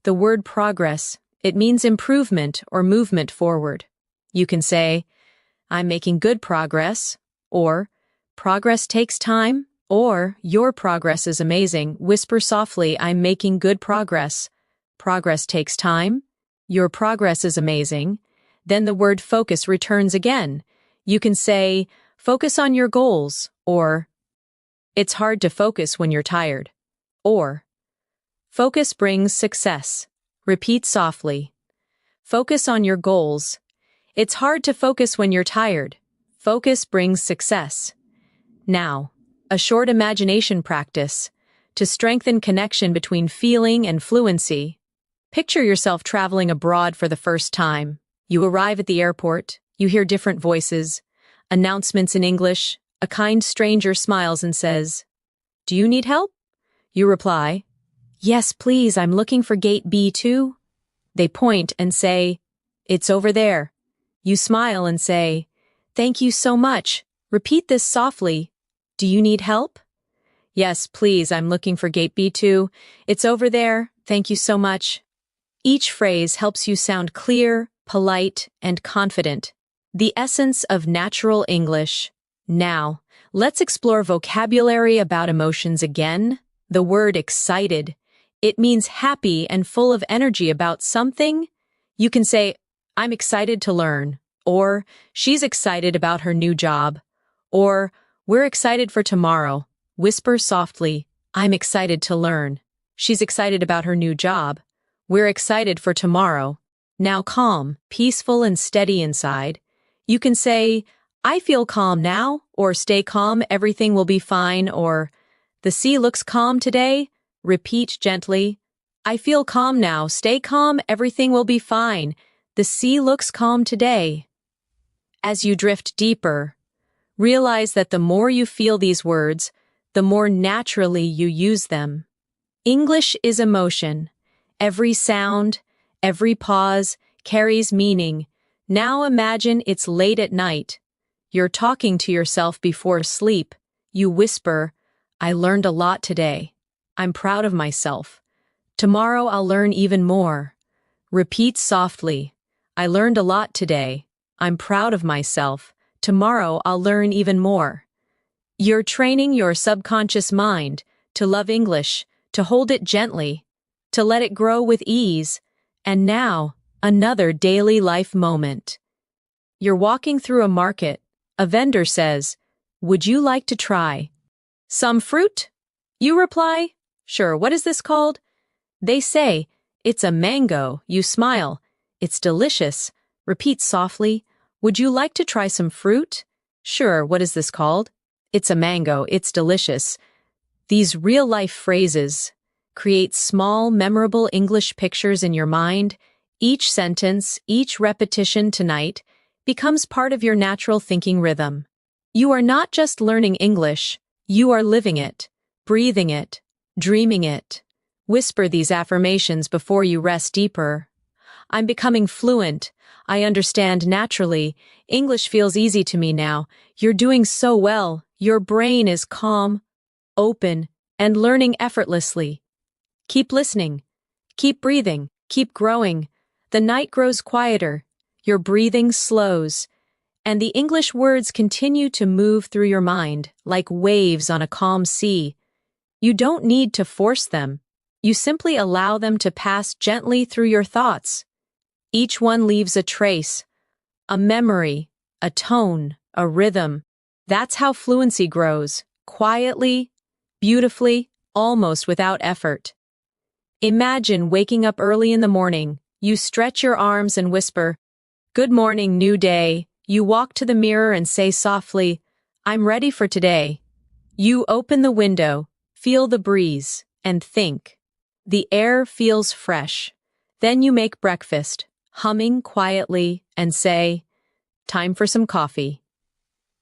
The word progress, it means improvement or movement forward. You can say, "I'm making good progress," or "Progress takes time," or "Your progress is amazing." Whisper softly, "I'm making good progress." Progress takes time. Your progress is amazing. Then the word focus returns again. You can say, "Focus on your goals," or "It's hard to focus when you're tired," or "Focus brings success." Repeat softly. Focus on your goals. It's hard to focus when you're tired. Focus brings success. Now, a short imagination practice to strengthen connection between feeling and fluency. Picture yourself traveling abroad for the first time. You arrive at the airport, you hear different voices, announcements in English. A kind stranger smiles and says, "Do you need help?" You reply, "Yes, please, I'm looking for gate B2. They point and say, "It's over there." You smile and say, "Thank you so much." Repeat this softly. "Do you need help?" "Yes, please, I'm looking for gate B2. It's over there. Thank you so much." Each phrase helps you sound clear, polite, and confident. The essence of natural English. Now, let's explore vocabulary about emotions again. The word excited. It means happy and full of energy about something. You can say, "I'm excited to learn," or "She's excited about her new job," or "We're excited for tomorrow." Whisper softly, "I'm excited to learn." She's excited about her new job. We're excited for tomorrow. Now calm, peaceful, and steady inside. You can say, "I feel calm now," or "Stay calm, everything will be fine," or "The sea looks calm today." Repeat gently, "I feel calm now, stay calm, everything will be fine. The sea looks calm today." As you drift deeper, realize that the more you feel these words, the more naturally you use them. English is emotion. Every sound, every pause carries meaning. Now imagine it's late at night. You're talking to yourself before sleep. You whisper, "I learned a lot today. I'm proud of myself. Tomorrow I'll learn even more." Repeat softly, "I learned a lot today. I'm proud of myself. Tomorrow I'll learn even more." You're training your subconscious mind to love English, to hold it gently, to let it grow with ease. And now, another daily life moment. You're walking through a market. A vendor says, "Would you like to try some fruit?" You reply, "Sure, what is this called?" They say, "It's a mango." You smile, "It's delicious." Repeat softly, "Would you like to try some fruit?" "Sure, what is this called?" "It's a mango. It's delicious." These real-life phrases create small, memorable English pictures in your mind. Each sentence, each repetition tonight becomes part of your natural thinking rhythm. You are not just learning English, you are living it, breathing it, dreaming it. Whisper these affirmations before you rest deeper. "I'm becoming fluent. I understand naturally. English feels easy to me now. You're doing so well. Your brain is calm, open, and learning effortlessly." Keep listening. Keep breathing. Keep growing. The night grows quieter. Your breathing slows. and the English words continue to move through your mind like waves on a calm sea. You don't need to force them. You simply allow them to pass gently through your thoughts. Each one leaves a trace, a memory, a tone, a rhythm. That's how fluency grows, quietly, beautifully, almost without effort. Imagine waking up early in the morning. You stretch your arms and whisper, "Good morning, new day." You walk to the mirror and say softly, "I'm ready for today." You open the window, feel the breeze, and think. The air feels fresh. Then you make breakfast, humming quietly, and say, "Time for some coffee."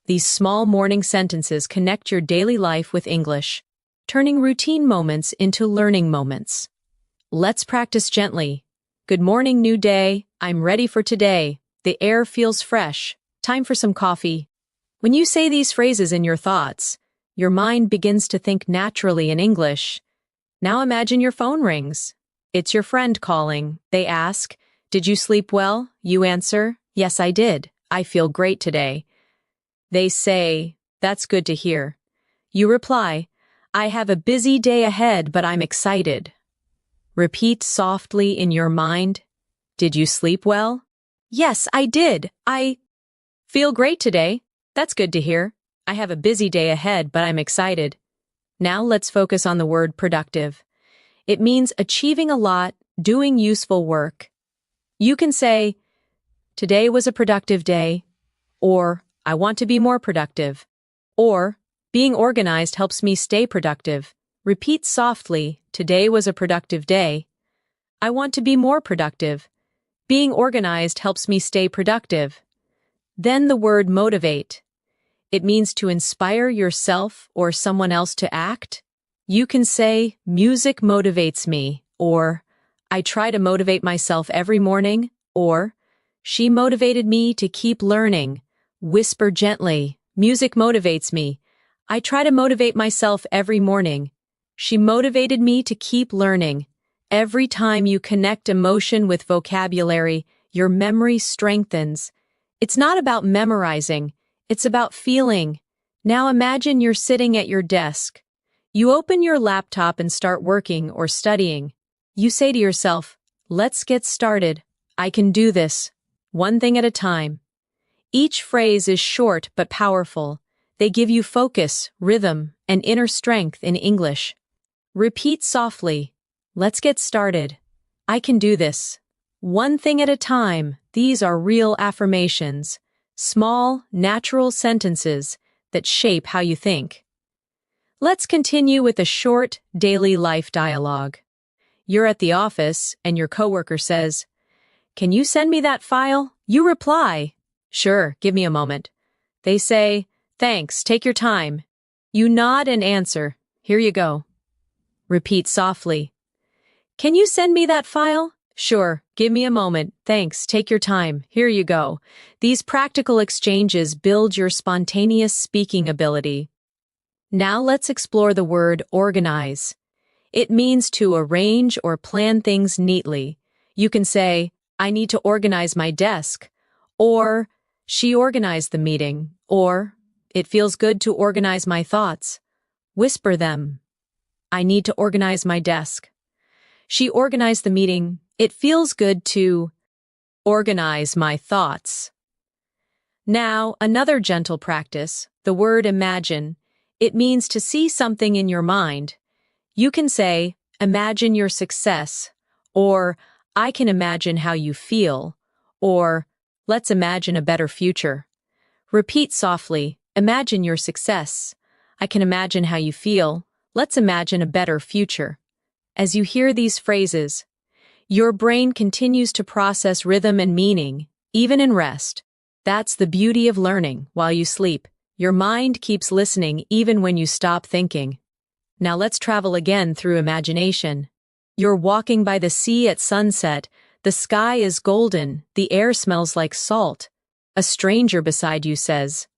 These small morning sentences connect your daily life with English, turning routine moments into learning moments. Let's practice gently. Good morning, new day. I'm ready for today. The air feels fresh. Time for some coffee. When you say these phrases in your thoughts, your mind begins to think naturally in English. Now imagine your phone rings. It's your friend calling. They ask, "Did you sleep well?" You answer, "Yes, I did. I feel great today." They say, "That's good to hear." You reply, "I have a busy day ahead, but I'm excited." Repeat softly in your mind, "Did you sleep well?" "Yes, I did. I feel great today. That's good to hear. I have a busy day ahead, but I'm excited." Now let's focus on the word productive. It means achieving a lot, doing useful work. You can say, "Today was a productive day," or "I want to be more productive," or "Being organized helps me stay productive." Repeat softly, "Today was a productive day." "I want to be more productive." "Being organized helps me stay productive." Then the word motivate. It means to inspire yourself or someone else to act. You can say, "Music motivates me," or "I try to motivate myself every morning," or "She motivated me to keep learning." Whisper gently, "Music motivates me. I try to motivate myself every morning. She motivated me to keep learning." Every time you connect emotion with vocabulary, your memory strengthens. It's not about memorizing, it's about feeling. Now imagine you're sitting at your desk. You open your laptop and start working or studying. You say to yourself, "Let's get started. I can do this. One thing at a time." Each phrase is short but powerful. They give you focus, rhythm, and inner strength in English. Repeat softly, "Let's get started. I can do this. One thing at a time." These are real affirmations, small, natural sentences that shape how you think. Let's continue with a short, daily life dialogue. You're at the office and your coworker says, "Can you send me that file?" You reply, "Sure, give me a moment." They say, "Thanks, take your time." You nod and answer, "Here you go." Repeat softly, "Can you send me that file?" "Sure, give me a moment. Thanks, take your time. Here you go." These practical exchanges build your spontaneous speaking ability. Now let's explore the word organize. It means to arrange or plan things neatly. You can say, "I need to organize my desk," or "She organized the meeting," or "It feels good to organize my thoughts." Whisper them. "I need to organize my desk." "She organized the meeting." "It feels good to organize my thoughts." Now, another gentle practice, the word imagine. It means to see something in your mind. You can say, "Imagine your success," or "I can imagine how you feel," or "Let's imagine a better future." Repeat softly, "Imagine your success. I can imagine how you feel. Let's imagine a better future." As you hear these phrases, your brain continues to process rhythm and meaning, even in rest. That's the beauty of learning while you sleep. Your mind keeps listening even when you stop thinking. Now let's travel again through imagination. You're walking by the sea at sunset. The sky is golden. The air smells like salt. A stranger beside you says,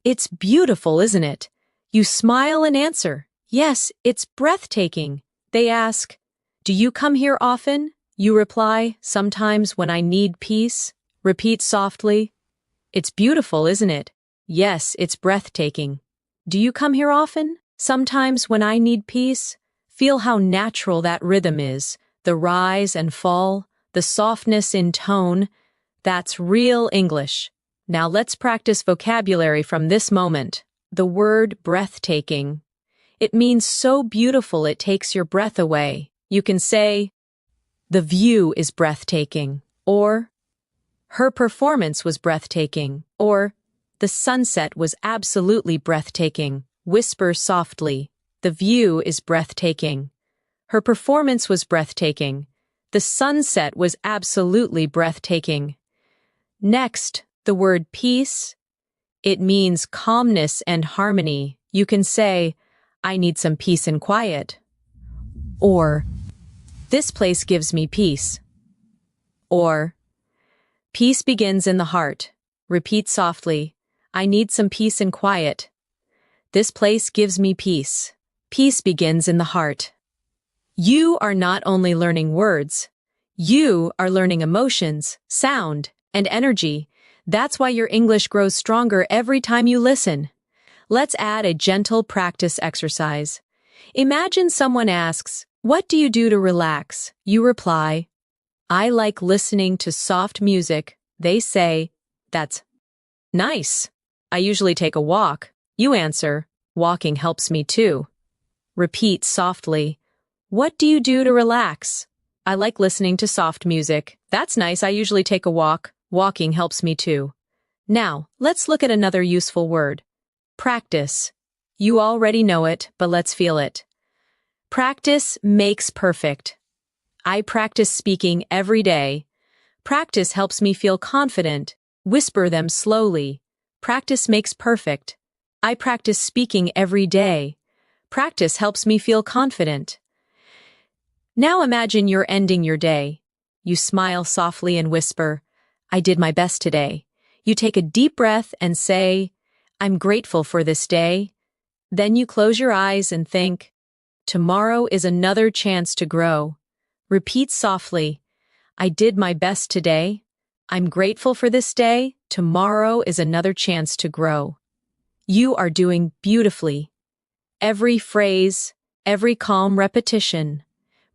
"It's beautiful, isn't it?" You smile and answer, "Yes, it's breathtaking." They ask, "Do you come here often?" You reply, "Sometimes when I need peace." Repeat softly, It's beautiful, isn't it? Yes, it's breathtaking. Do you come here often? Sometimes when I need peace, feel how natural that rhythm is, the rise and fall, the softness in tone. That's real English. Now let's practice vocabulary from this moment. The word breathtaking. It means so beautiful it takes your breath away. You can say, the view is breathtaking, or her performance was breathtaking, or the sunset was absolutely breathtaking. Whisper softly, the view is breathtaking. Her performance was breathtaking. The sunset was absolutely breathtaking. Next, the word peace. It means calmness and harmony. You can say, I need some peace and quiet. Or, this place gives me peace. Or, peace begins in the heart. Repeat softly, I need some peace and quiet. This place gives me peace. Peace begins in the heart. You are not only learning words, you are learning emotions, sound, and energy. That's why your English grows stronger every time you listen. Let's add a gentle practice exercise. Imagine someone asks, what do you do to relax? You reply, I like listening to soft music. They say, that's nice. I usually take a walk. You answer, walking helps me too. Repeat softly, what do you do to relax? I like listening to soft music. That's nice. I usually take a walk. Walking helps me too. Now, let's look at another useful word. Practice. You already know it, but let's feel it. Practice makes perfect. I practice speaking every day. Practice helps me feel confident. Whisper them slowly. Practice makes perfect. I practice speaking every day. Practice helps me feel confident. Now imagine you're ending your day. You smile softly and whisper, I did my best today. You take a deep breath and say, I'm grateful for this day. Then you close your eyes and think, tomorrow is another chance to grow. Repeat softly, I did my best today. I'm grateful for this day. Tomorrow is another chance to grow. You are doing beautifully. Every phrase, every calm repetition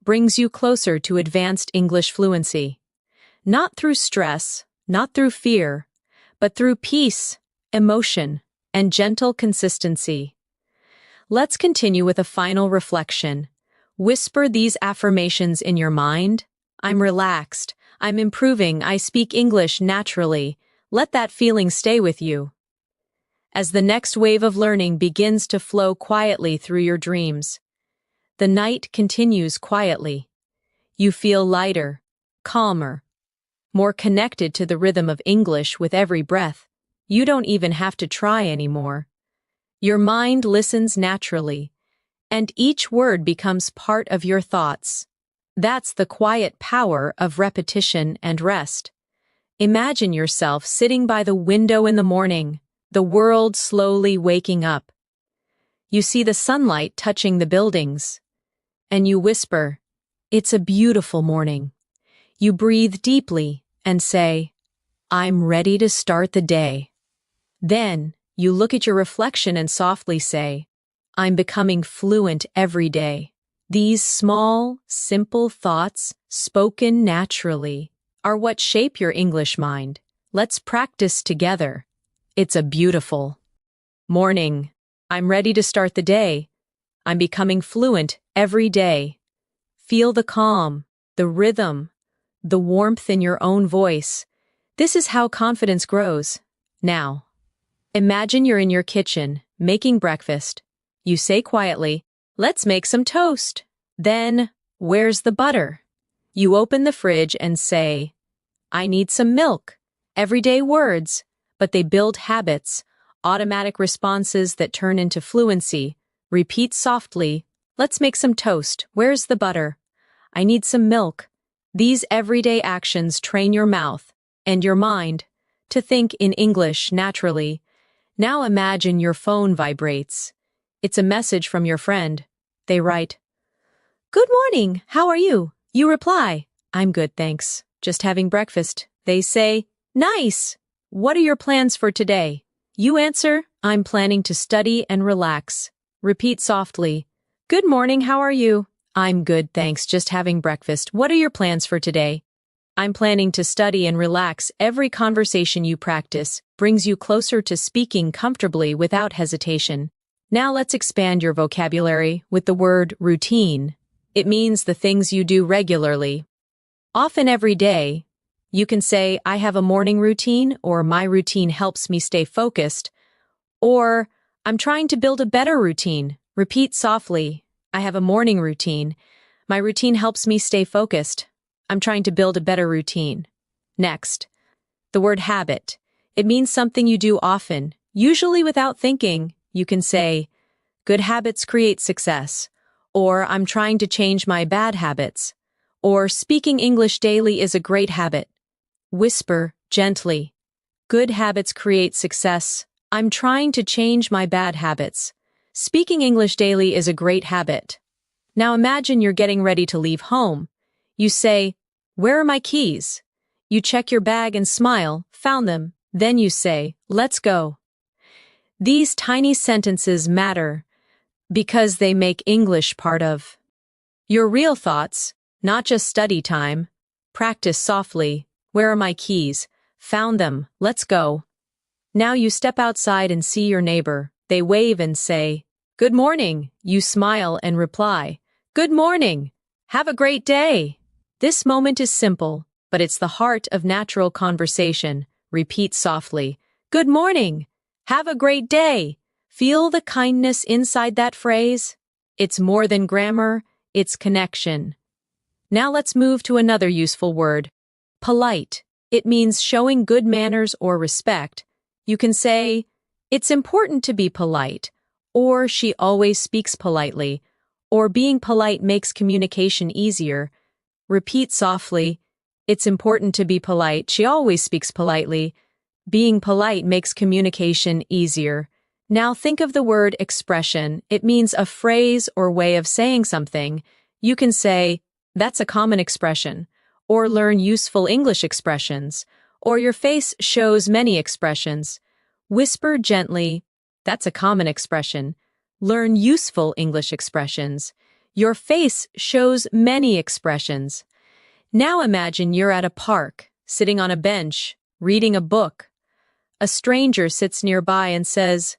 brings you closer to advanced English fluency. Not through stress, not through fear, but through peace, emotion, and gentle consistency. Let's continue with a final reflection. Whisper these affirmations in your mind. I'm relaxed. I'm improving. I speak English naturally. Let that feeling stay with you. As the next wave of learning begins to flow quietly through your dreams, the night continues quietly. You feel lighter, calmer, more connected to the rhythm of English with every breath. You don't even have to try anymore. Your mind listens naturally, and each word becomes part of your thoughts. That's the quiet power of repetition and rest. Imagine yourself sitting by the window in the morning, the world slowly waking up. You see the sunlight touching the buildings, and you whisper, it's a beautiful morning. You breathe deeply and say, I'm ready to start the day. Then, you look at your reflection and softly say, I'm becoming fluent every day. These small, simple thoughts, spoken naturally, are what shape your English mind. Let's practice together. It's a beautiful morning. I'm ready to start the day. I'm becoming fluent every day. Feel the calm, the rhythm, the warmth in your own voice. This is how confidence grows. Now, imagine you're in your kitchen, making breakfast. You say quietly, let's make some toast. Then, where's the butter? You open the fridge and say, I need some milk. Everyday words, but they build habits, automatic responses that turn into fluency. Repeat softly, let's make some toast. Where's the butter? I need some milk. These everyday actions train your mouth and your mind to think in English naturally. Now imagine your phone vibrates. It's a message from your friend. They write, Good morning, how are you? You reply, I'm good, thanks. Just having breakfast. They say, Nice. What are your plans for today? You answer, I'm planning to study and relax. Repeat softly. Good morning, how are you? I'm good, thanks, just having breakfast. What are your plans for today? I'm planning to study and relax. Every conversation you practice brings you closer to speaking comfortably without hesitation. Now let's expand your vocabulary with the word routine. It means the things you do regularly. Often every day, you can say, I have a morning routine, or my routine helps me stay focused, or I'm trying to build a better routine. Repeat softly. I have a morning routine. My routine helps me stay focused. I'm trying to build a better routine. Next, the word habit. It means something you do often, usually without thinking. You can say, good habits create success, or I'm trying to change my bad habits, or speaking English daily is a great habit. Whisper gently. Good habits create success. I'm trying to change my bad habits. Speaking English daily is a great habit. Now imagine you're getting ready to leave home. You say, where are my keys? You check your bag and smile, found them. Then you say, let's go. These tiny sentences matter because they make English part of your real thoughts, not just study time. Practice softly. Where are my keys? Found them. Let's go. Now you step outside and see your neighbor. They wave and say, good morning. You smile and reply, good morning. Have a great day. This moment is simple, but it's the heart of natural conversation. Repeat softly. Good morning. Have a great day. Feel the kindness inside that phrase. It's more than grammar, it's connection. Now let's move to another useful word. Polite. It means showing good manners or respect. You can say, it's important to be polite, or she always speaks politely, or being polite makes communication easier. Repeat softly. It's important to be polite. She always speaks politely. Being polite makes communication easier. Now think of the word expression. It means a phrase or way of saying something. You can say, that's a common expression, or learn useful English expressions, or your face shows many expressions. Whisper gently, that's a common expression. Learn useful English expressions. Your face shows many expressions. Now imagine you're at a park, sitting on a bench, reading a book. A stranger sits nearby and says,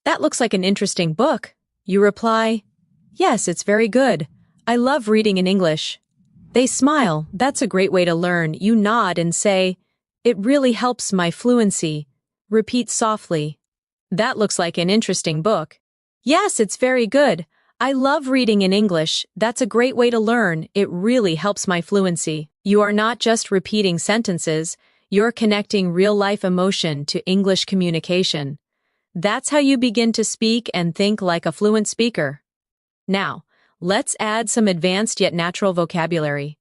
that looks like an interesting book. You reply, yes, it's very good. I love reading in English. They smile, that's a great way to learn. You nod and say, it really helps my fluency. Repeat softly. That looks like an interesting book. Yes, it's very good. I love reading in English. That's a great way to learn. It really helps my fluency. You are not just repeating sentences, you're connecting real-life emotion to English communication. That's how you begin to speak and think like a fluent speaker. Now, let's add some advanced yet natural vocabulary.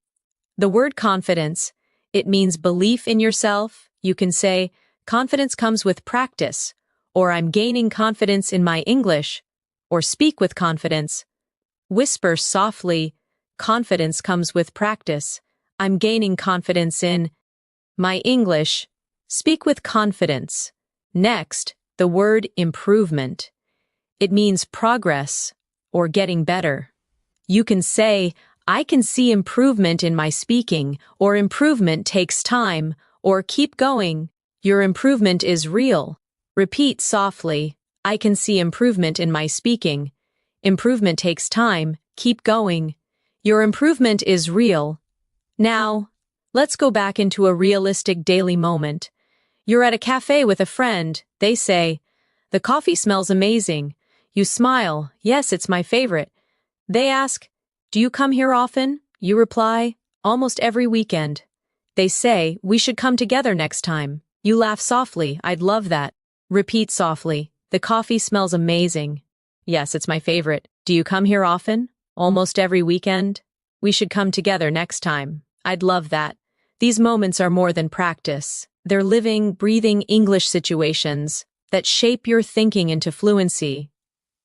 The word confidence. It means belief in yourself. You can say, confidence comes with practice, or I'm gaining confidence in my English, or speak with confidence. Whisper softly, confidence comes with practice. I'm gaining confidence in my English. Speak with confidence. Next, the word improvement. It means progress or getting better. You can say, I can see improvement in my speaking, or improvement takes time, or keep going. Your improvement is real. Repeat softly, I can see improvement in my speaking. Improvement takes time, keep going. Your improvement is real. Now, let's go back into a realistic daily moment. You're at a cafe with a friend. They say, the coffee smells amazing. You smile, yes, it's my favorite. They ask, do you come here often? You reply, almost every weekend. They say, we should come together next time. You laugh softly, I'd love that. Repeat softly, the coffee smells amazing. Yes, it's my favorite. Do you come here often? Almost every weekend? We should come together next time. I'd love that. These moments are more than practice. They're living, breathing English situations that shape your thinking into fluency.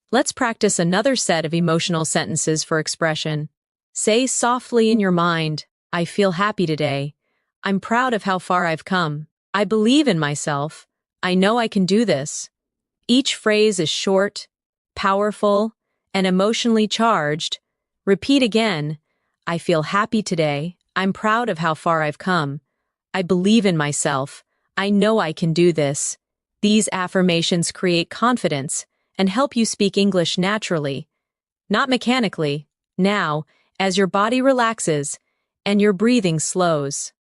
Let's practice another set of emotional sentences for expression. Say softly in your mind, I feel happy today. I'm proud of how far I've come. I believe in myself. I know I can do this. Each phrase is short, powerful, and emotionally charged. Repeat again. I feel happy today. I'm proud of how far I've come. I believe in myself. I know I can do this. These affirmations create confidence and help you speak English naturally, not mechanically. Now, as your body relaxes and your breathing slows,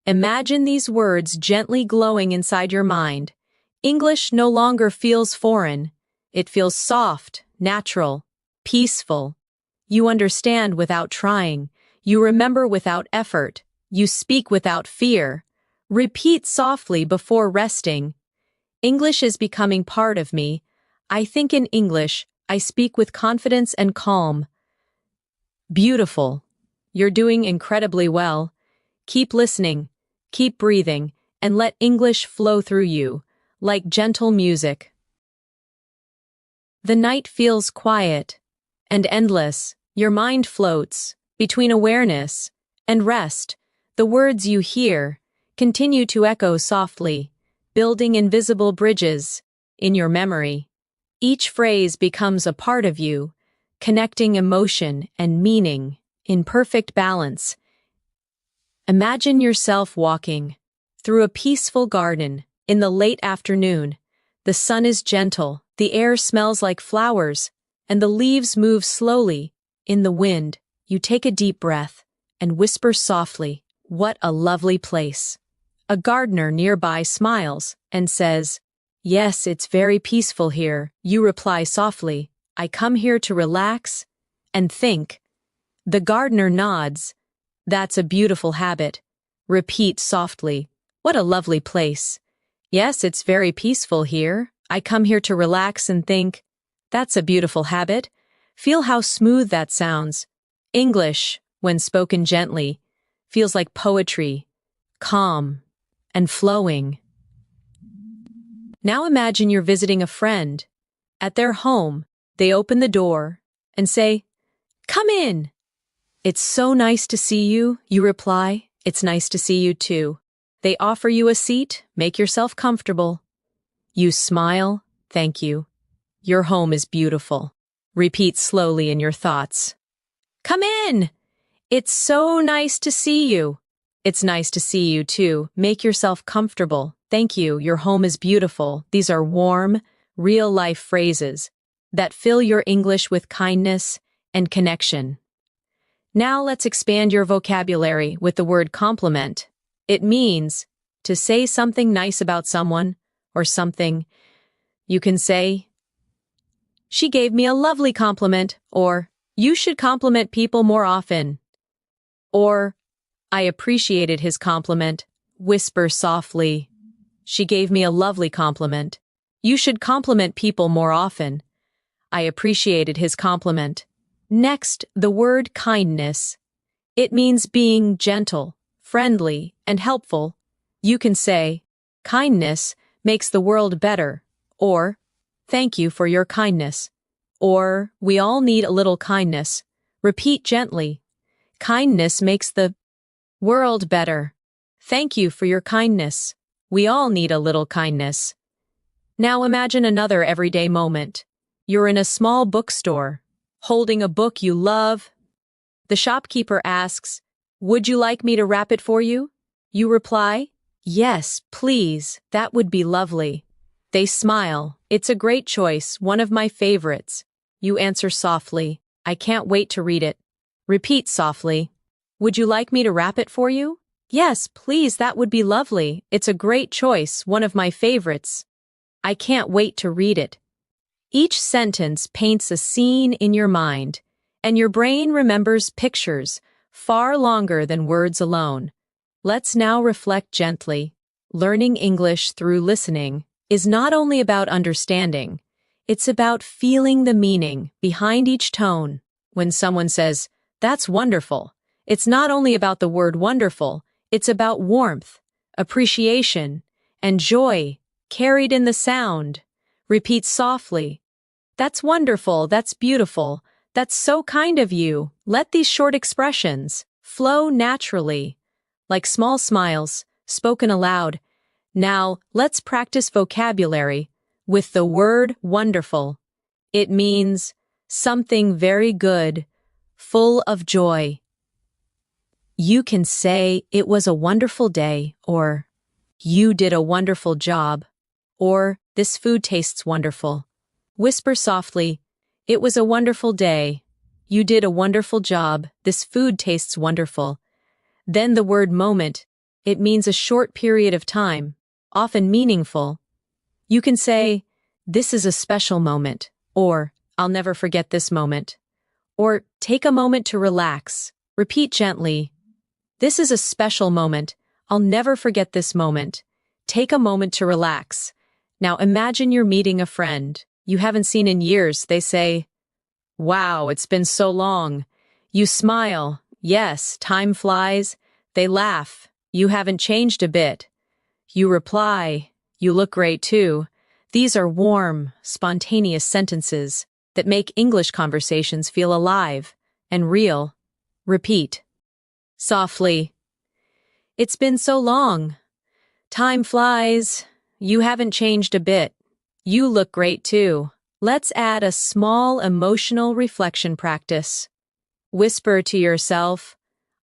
imagine these words gently glowing inside your mind. English no longer feels foreign. It feels soft, natural, peaceful. You understand without trying. You remember without effort. You speak without fear. Repeat softly before resting. English is becoming part of me. I think in English. I speak with confidence and calm. Beautiful. You're doing incredibly well. Keep listening, keep breathing, and let English flow through you, like gentle music. The night feels quiet and endless. Your mind floats between awareness and rest. The words you hear continue to echo softly, building invisible bridges in your memory. Each phrase becomes a part of you, connecting emotion and meaning in perfect balance. Imagine yourself walking through a peaceful garden in the late afternoon. The sun is gentle, the air smells like flowers, and the leaves move slowly in the wind. You take a deep breath and whisper softly, "What a lovely place." A gardener nearby smiles and says, "Yes, it's very peaceful here." You reply softly, "I come here to relax and think." The gardener nods. "That's a beautiful habit." Repeat softly, "What a lovely place." "Yes, it's very peaceful here. I come here to relax and think." That's a beautiful habit. Feel how smooth that sounds. English, when spoken gently, feels like poetry, calm and flowing. Now imagine you're visiting a friend. At their home, they open the door and say, "Come in." "It's so nice to see you," you reply. "It's nice to see you too." They offer you a seat. "Make yourself comfortable." You smile. "Thank you. Your home is beautiful." Repeat slowly in your thoughts. "Come in." "It's so nice to see you." "It's nice to see you too. Make yourself comfortable." "Thank you. Your home is beautiful." These are warm, real-life phrases that fill your English with kindness and connection. Now let's expand your vocabulary with the word compliment. It means to say something nice about someone or something. You can say, "She gave me a lovely compliment," or "You should compliment people more often." Or, "I appreciated his compliment." Whisper softly, "She gave me a lovely compliment." You should compliment people more often. I appreciated his compliment. Next, the word kindness. It means being gentle, friendly, and helpful. You can say, "Kindness makes the world better," or "Thank you for your kindness," or "We all need a little kindness." Repeat gently, "Kindness makes the world better." Thank you for your kindness. We all need a little kindness. Now imagine another everyday moment. You're in a small bookstore, holding a book you love. The shopkeeper asks, "Would you like me to wrap it for you?" You reply, "Yes, please, that would be lovely." They smile. "It's a great choice, one of my favorites." You answer softly, "I can't wait to read it." Repeat softly, "Would you like me to wrap it for you?" "Yes, please, that would be lovely. It's a great choice, one of my favorites. I can't wait to read it." Each sentence paints a scene in your mind, and your brain remembers pictures far longer than words alone. Let's now reflect gently. Learning English through listening is not only about understanding, it's about feeling the meaning behind each tone. When someone says, "That's wonderful," it's not only about the word wonderful, it's about warmth, appreciation, and joy carried in the sound. Repeat softly, "That's wonderful, that's beautiful, that's so kind of you." Let these short expressions flow naturally, like small smiles, spoken aloud. Now, let's practice vocabulary with the word wonderful. It means something very good, full of joy. You can say, "It was a wonderful day," or "You did a wonderful job," or "This food tastes wonderful." Whisper softly, "It was a wonderful day. You did a wonderful job. This food tastes wonderful." Then the word moment. It means a short period of time, often meaningful. You can say, "This is a special moment," or "I'll never forget this moment." Or take a moment to relax. Repeat gently, "This is a special moment. I'll never forget this moment." Take a moment to relax. Now imagine you're meeting a friend you haven't seen in years. They say, "Wow, it's been so long." You smile. "Yes, time flies." They laugh. "You haven't changed a bit." You reply, "You look great too." These are warm, spontaneous sentences that make English conversations feel alive and real. Repeat softly, "It's been so long." "Time flies." "You haven't changed a bit." "You look great too." Let's add a small emotional reflection practice. Whisper to yourself,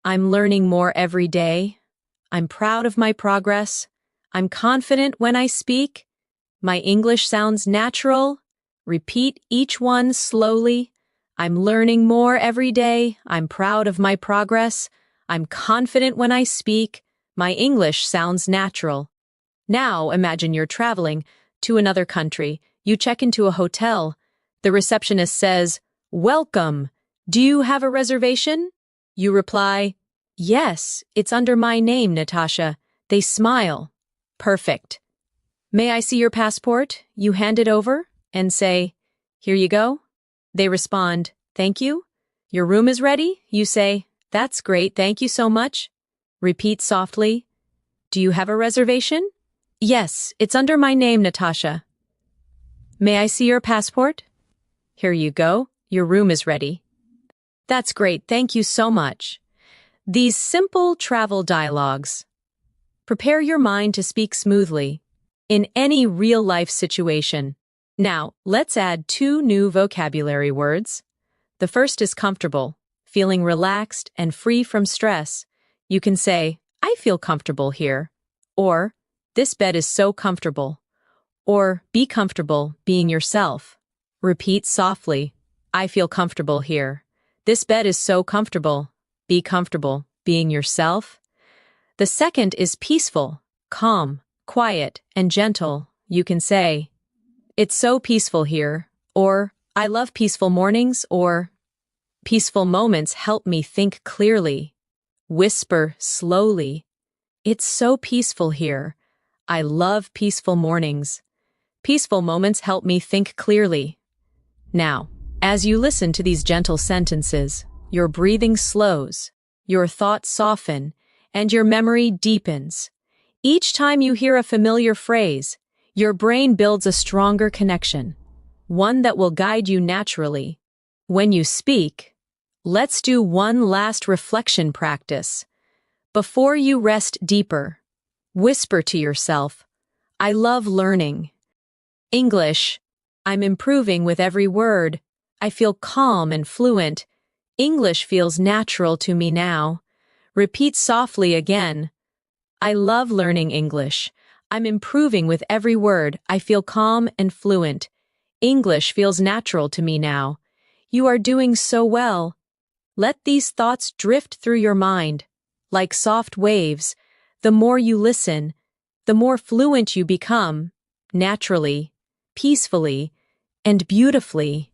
"I'm learning more every day. I'm proud of my progress. I'm confident when I speak. My English sounds natural." Repeat each one slowly. "I'm learning more every day. I'm proud of my progress. I'm confident when I speak. My English sounds natural." Now imagine you're traveling to another country. You check into a hotel. The receptionist says, "Welcome. Do you have a reservation?" You reply, "Yes, it's under my name, Natasha." They smile. "Perfect. May I see your passport?" You hand it over and say, "Here you go." They respond, "Thank you." "Your room is ready?" You say, "That's great, thank you so much." Repeat softly, "Do you have a reservation?" "Yes, it's under my name, Natasha." "May I see your passport?" "Here you go. Your room is ready." "That's great, thank you so much." These simple travel dialogues prepare your mind to speak smoothly in any real-life situation. Now, let's add 2 new vocabulary words. The first is comfortable, feeling relaxed and free from stress. You can say, "I feel comfortable here," or "This bed is so comfortable," or "Be comfortable being yourself." Repeat softly, "I feel comfortable here." "This bed is so comfortable." Be comfortable being yourself. The second is peaceful, calm, quiet, and gentle. You can say, "It's so peaceful here," or "I love peaceful mornings," or "Peaceful moments help me think clearly." Whisper slowly, "It's so peaceful here. I love peaceful mornings. Peaceful moments help me think clearly." Now, as you listen to these gentle sentences, your breathing slows, your thoughts soften, and your memory deepens. Each time you hear a familiar phrase, your brain builds a stronger connection, one that will guide you naturally. When you speak, let's do one last reflection practice. Before you rest deeper, whisper to yourself, "I love learning English. I'm improving with every word. I feel calm and fluent. English feels natural to me now." Repeat softly again, "I love learning English. I'm improving with every word. I feel calm and fluent. English feels natural to me now." You are doing so well. Let these thoughts drift through your mind. Like soft waves, the more you listen, the more fluent you become, naturally, peacefully, and beautifully.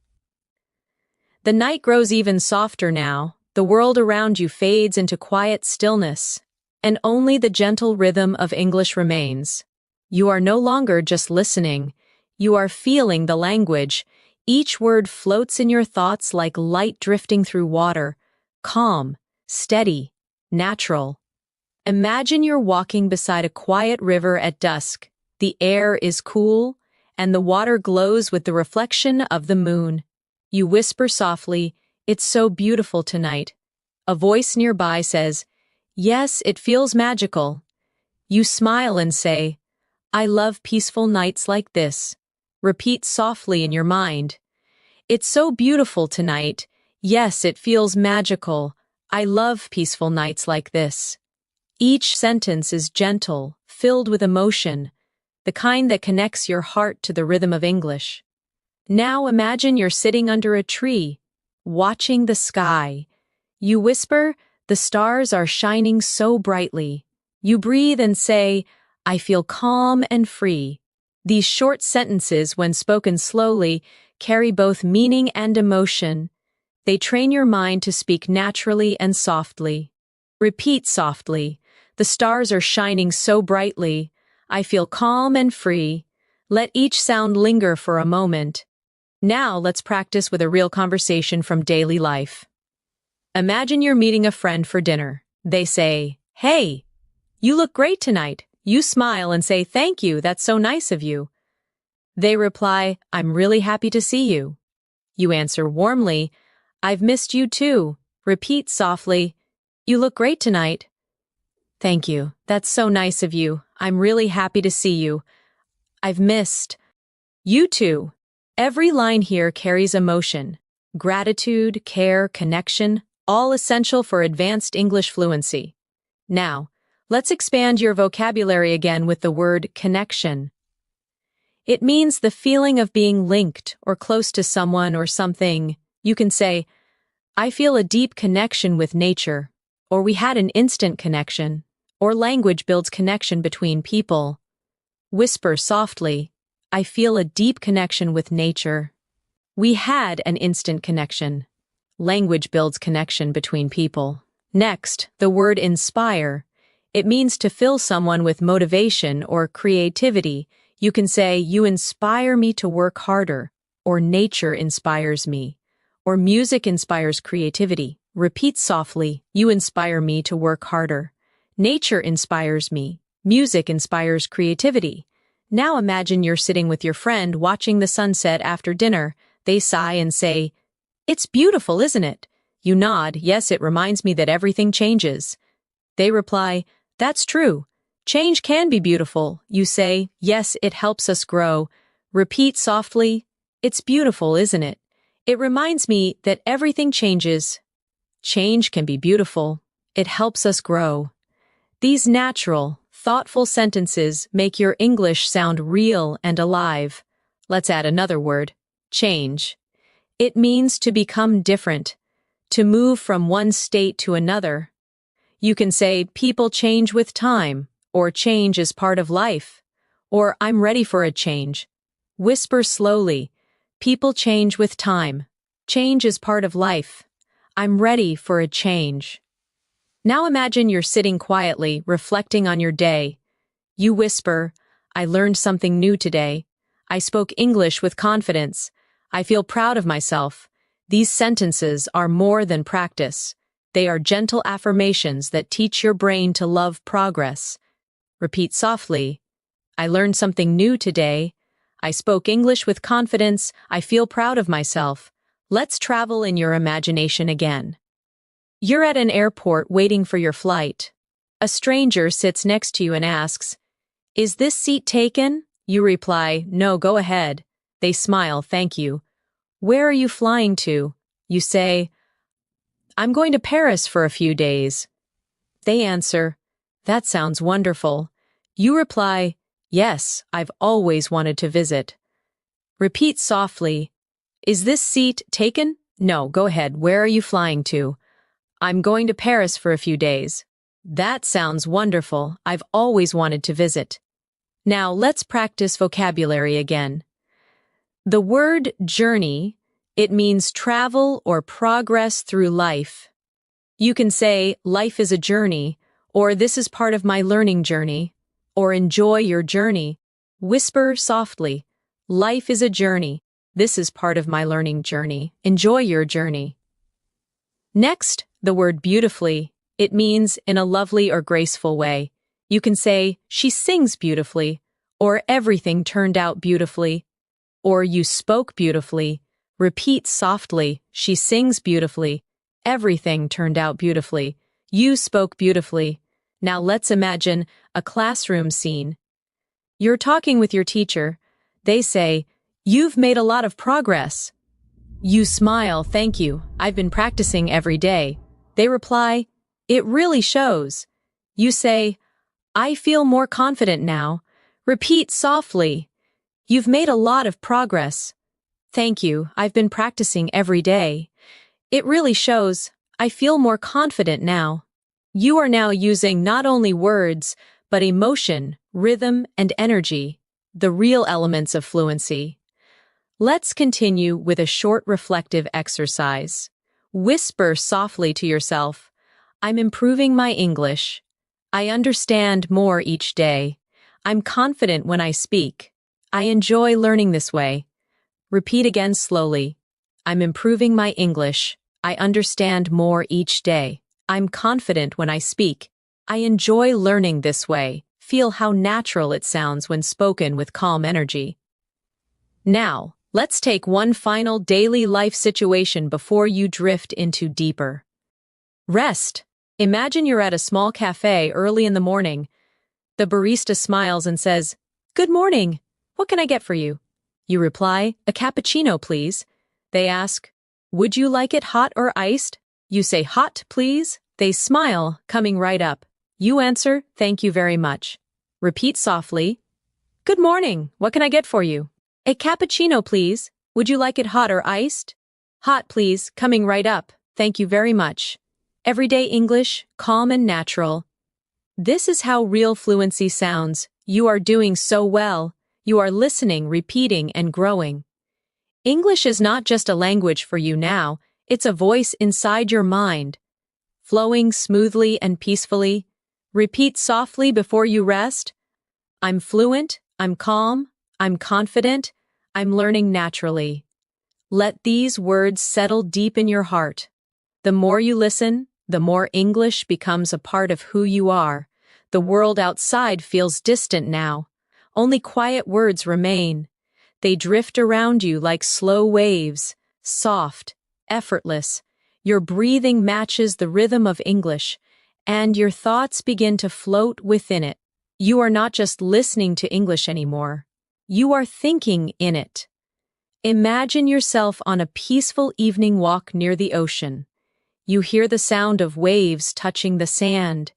The night grows even softer now. The world around you fades into quiet stillness, and only the gentle rhythm of English remains. You are no longer just listening. You are feeling the language. Each word floats in your thoughts like light drifting through water, calm, steady, natural. Imagine you're walking beside a quiet river at dusk. The air is cool, and the water glows with the reflection of the moon. You whisper softly, "It's so beautiful tonight." A voice nearby says, "Yes, it feels magical." You smile and say, I love peaceful nights like this. Repeat softly in your mind. It's so beautiful tonight. Yes, it feels magical. I love peaceful nights like this. Each sentence is gentle, filled with emotion, the kind that connects your heart to the rhythm of English. Now imagine you're sitting under a tree, watching the sky. You whisper, "The stars are shining so brightly." You breathe and say, "I feel calm and free." These short sentences, when spoken slowly, carry both meaning and emotion. They train your mind to speak naturally and softly. Repeat softly. The stars are shining so brightly. I feel calm and free. Let each sound linger for a moment. Now let's practice with a real conversation from daily life. Imagine you're meeting a friend for dinner. They say, "Hey, you look great tonight." You smile and say, "Thank you, that's so nice of you." They reply, "I'm really happy to see you." You answer warmly, "I've missed you too." Repeat softly, "You look great tonight." "Thank you, that's so nice of you. I'm really happy to see you. I've missed you too." Every line here carries emotion, gratitude, care, connection, all essential for advanced English fluency. Now, let's expand your vocabulary again with the word connection. It means the feeling of being linked or close to someone or something. You can say, "I feel a deep connection with nature," or "We had an instant connection," or language builds connection between people. Whisper softly, "I feel a deep connection with nature." We had an instant connection. Language builds connection between people. Next, the word inspire. It means to fill someone with motivation or creativity. You can say, "You inspire me to work harder," or "Nature inspires me," or "Music inspires creativity." Repeat softly, "You inspire me to work harder." Nature inspires me. Music inspires creativity. Now imagine you're sitting with your friend watching the sunset after dinner. They sigh and say, "It's beautiful, isn't it?" You nod, "Yes, it reminds me that everything changes." They reply, "That's true. Change can be beautiful." You say, "Yes, it helps us grow." Repeat softly, "It's beautiful, isn't it? It reminds me that everything changes. Change can be beautiful. It helps us grow." These natural, thoughtful sentences make your English sound real and alive. Let's add another word, change. It means to become different, to move from one state to another. You can say, "People change with time," or "Change is part of life," or "I'm ready for a change." Whisper slowly, "People change with time. Change is part of life. I'm ready for a change." Now imagine you're sitting quietly, reflecting on your day. You whisper, "I learned something new today. I spoke English with confidence. I feel proud of myself." These sentences are more than practice. They are gentle affirmations that teach your brain to love progress. Repeat softly, "I learned something new today. I spoke English with confidence. I feel proud of myself." Let's travel in your imagination again. You're at an airport waiting for your flight. A stranger sits next to you and asks, "Is this seat taken?" You reply, "No, go ahead." They smile, "Thank you." "Where are you flying to?" You say, "I'm going to Paris for a few days." They answer, "That sounds wonderful." You reply, "Yes, I've always wanted to visit." Repeat softly, "Is this seat taken?" "No, go ahead. Where are you flying to?" "I'm going to Paris for a few days." "That sounds wonderful. I've always wanted to visit." Now let's practice vocabulary again. The word journey, it means travel or progress through life. You can say, "Life is a journey," or "This is part of my learning journey," or "Enjoy your journey." Whisper softly, "Life is a journey. This is part of my learning journey. Enjoy your journey." Next, the word beautifully. It means in a lovely or graceful way. You can say, "She sings beautifully," or "Everything turned out beautifully," or "You spoke beautifully." Repeat softly, "She sings beautifully." Everything turned out beautifully. You spoke beautifully. Now let's imagine a classroom scene. You're talking with your teacher. They say, "You've made a lot of progress." You smile, "Thank you. I've been practicing every day." They reply, "It really shows." You say, "I feel more confident now." Repeat softly, "You've made a lot of progress." "Thank you. I've been practicing every day." "It really shows. I feel more confident now." You are now using not only words, but emotion, rhythm, and energy, the real elements of fluency. Let's continue with a short reflective exercise. Whisper softly to yourself, "I'm improving my English. I understand more each day. I'm confident when I speak. I enjoy learning this way." Repeat again slowly. "I'm improving my English. I understand more each day. I'm confident when I speak. I enjoy learning this way." Feel how natural it sounds when spoken with calm energy. Now, let's take one final daily life situation before you drift into deeper rest. Imagine you're at a small cafe early in the morning. The barista smiles and says, "Good morning. What can I get for you?" You reply, "A cappuccino, please." They ask, "Would you like it hot or iced?" You say, "Hot, please." They smile, coming right up. You answer, "Thank you very much." Repeat softly, "Good morning. What can I get for you?" "A cappuccino, please. Would you like it hot or iced?" "Hot, please," coming right up. "Thank you very much." Everyday English, calm and natural. This is how real fluency sounds. You are doing so well. You are listening, repeating, and growing. English is not just a language for you now, it's a voice inside your mind. Flowing smoothly and peacefully. Repeat softly before you rest. I'm fluent, I'm calm, I'm confident, I'm learning naturally. Let these words settle deep in your heart. The more you listen, the more English becomes a part of who you are. The world outside feels distant now. Only quiet words remain. They drift around you like slow waves, soft, effortless. Your breathing matches the rhythm of English, and your thoughts begin to float within it. You are not just listening to English anymore. You are thinking in it. Imagine yourself on a peaceful evening walk near the ocean. You hear the sound of waves touching the sand.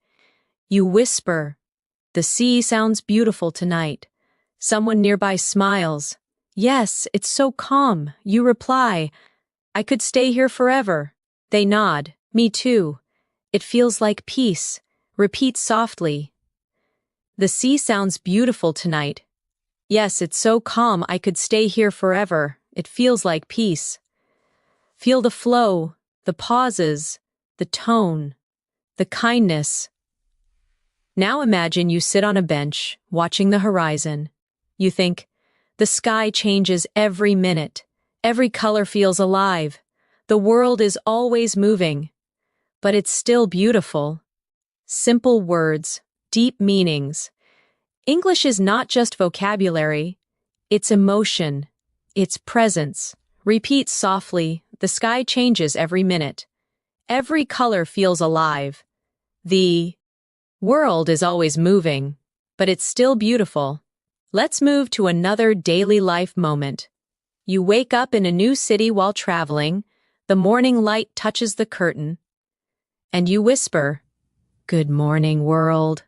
You whisper, "The sea sounds beautiful tonight." Someone nearby smiles. "Yes, it's so calm." You reply, "I could stay here forever." They nod, "Me too." It feels like peace. Repeat softly, "The sea sounds beautiful tonight." "Yes, it's so calm. I could stay here forever." It feels like peace. Feel the flow, the pauses, the tone, the kindness. Now imagine you sit on a bench, watching the horizon. You think, the sky changes every minute. Every color feels alive. The world is always moving. But it's still beautiful. Simple words, deep meanings. English is not just vocabulary. It's emotion. It's presence. Repeat softly, "The sky changes every minute." Every color feels alive. The world is always moving, but it's still beautiful. Let's move to another daily life moment. You wake up in a new city while traveling. The morning light touches the curtain, and you whisper, "Good morning, world."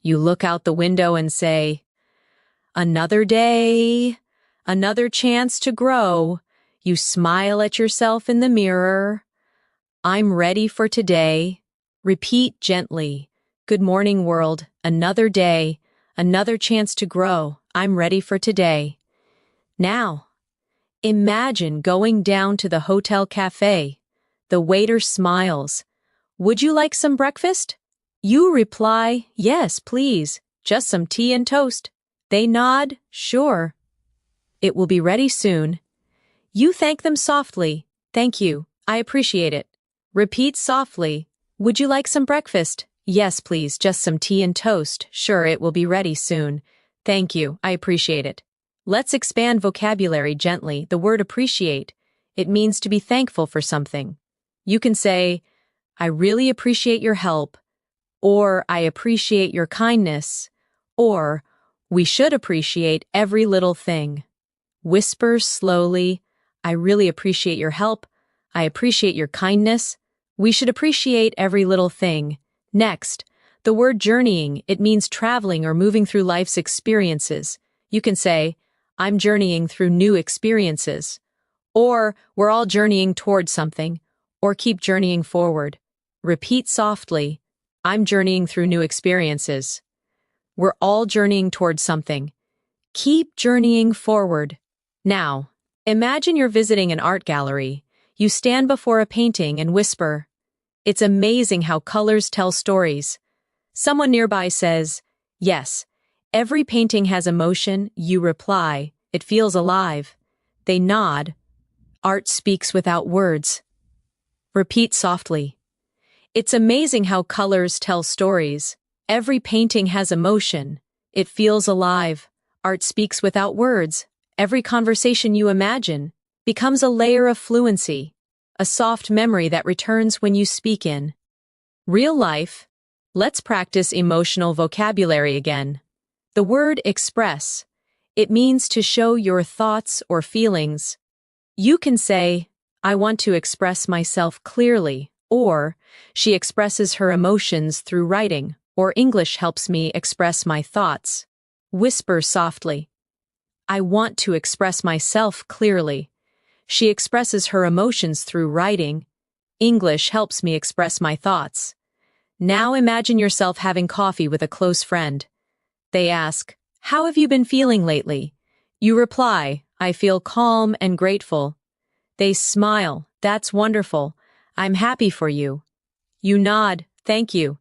You look out the window and say, "Another day, another chance to grow." You smile at yourself in the mirror. "I'm ready for today." Repeat gently, "Good morning, world. Another day, another chance to grow. I'm ready for today." Now, imagine going down to the hotel cafe. The waiter smiles. "Would you like some breakfast?" You reply, "Yes, please. Just some tea and toast." They nod, "Sure. It will be ready soon." You thank them softly, "Thank you. I appreciate it." Repeat softly, "Would you like some breakfast?" "Yes, please. Just some tea and toast." "Sure, it will be ready soon." "Thank you. I appreciate it." Let's expand vocabulary gently. The word appreciate. It means to be thankful for something. You can say, "I really appreciate your help," or "I appreciate your kindness," or We should appreciate every little thing. Whisper slowly, I really appreciate your help. I appreciate your kindness. We should appreciate every little thing. Next, the word journeying, it means traveling or moving through life's experiences. You can say, I'm journeying through new experiences. Or, we're all journeying towards something. Or keep journeying forward. Repeat softly, I'm journeying through new experiences. We're all journeying towards something. Keep journeying forward. Now, imagine you're visiting an art gallery. You stand before a painting and whisper, it's amazing how colors tell stories. Someone nearby says, yes, every painting has emotion. You reply, it feels alive. They nod. Art speaks without words. Repeat softly. It's amazing how colors tell stories. Every painting has emotion. It feels alive. Art speaks without words. Every conversation you imagine becomes a layer of fluency, a soft memory that returns when you speak in real life. Let's practice emotional vocabulary again. The word express. It means to show your thoughts or feelings. You can say, I want to express myself clearly, or she expresses her emotions through writing, or English helps me express my thoughts. Whisper softly. I want to express myself clearly. She expresses her emotions through writing. English helps me express my thoughts. Now imagine yourself having coffee with a close friend. They ask, how have you been feeling lately? You reply, I feel calm and grateful. They smile, that's wonderful. I'm happy for you. You nod, thank you.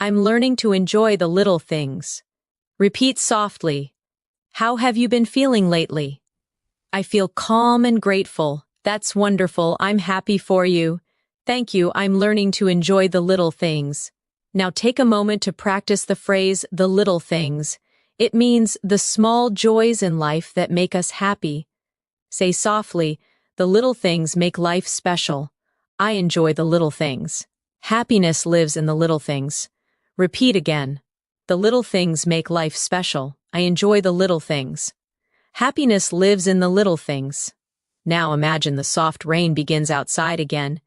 I'm learning to enjoy the little things. Repeat softly. How have you been feeling lately? I feel calm and grateful. That's wonderful. I'm happy for you. Thank you. I'm learning to enjoy the little things. Now take a moment to practice the phrase, the little things. It means the small joys in life that make us happy. Say softly, the little things make life special. I enjoy the little things. Happiness lives in the little things. Repeat again. The little things make life special. I enjoy the little things. Happiness lives in the little things. Now imagine the soft rain begins outside again.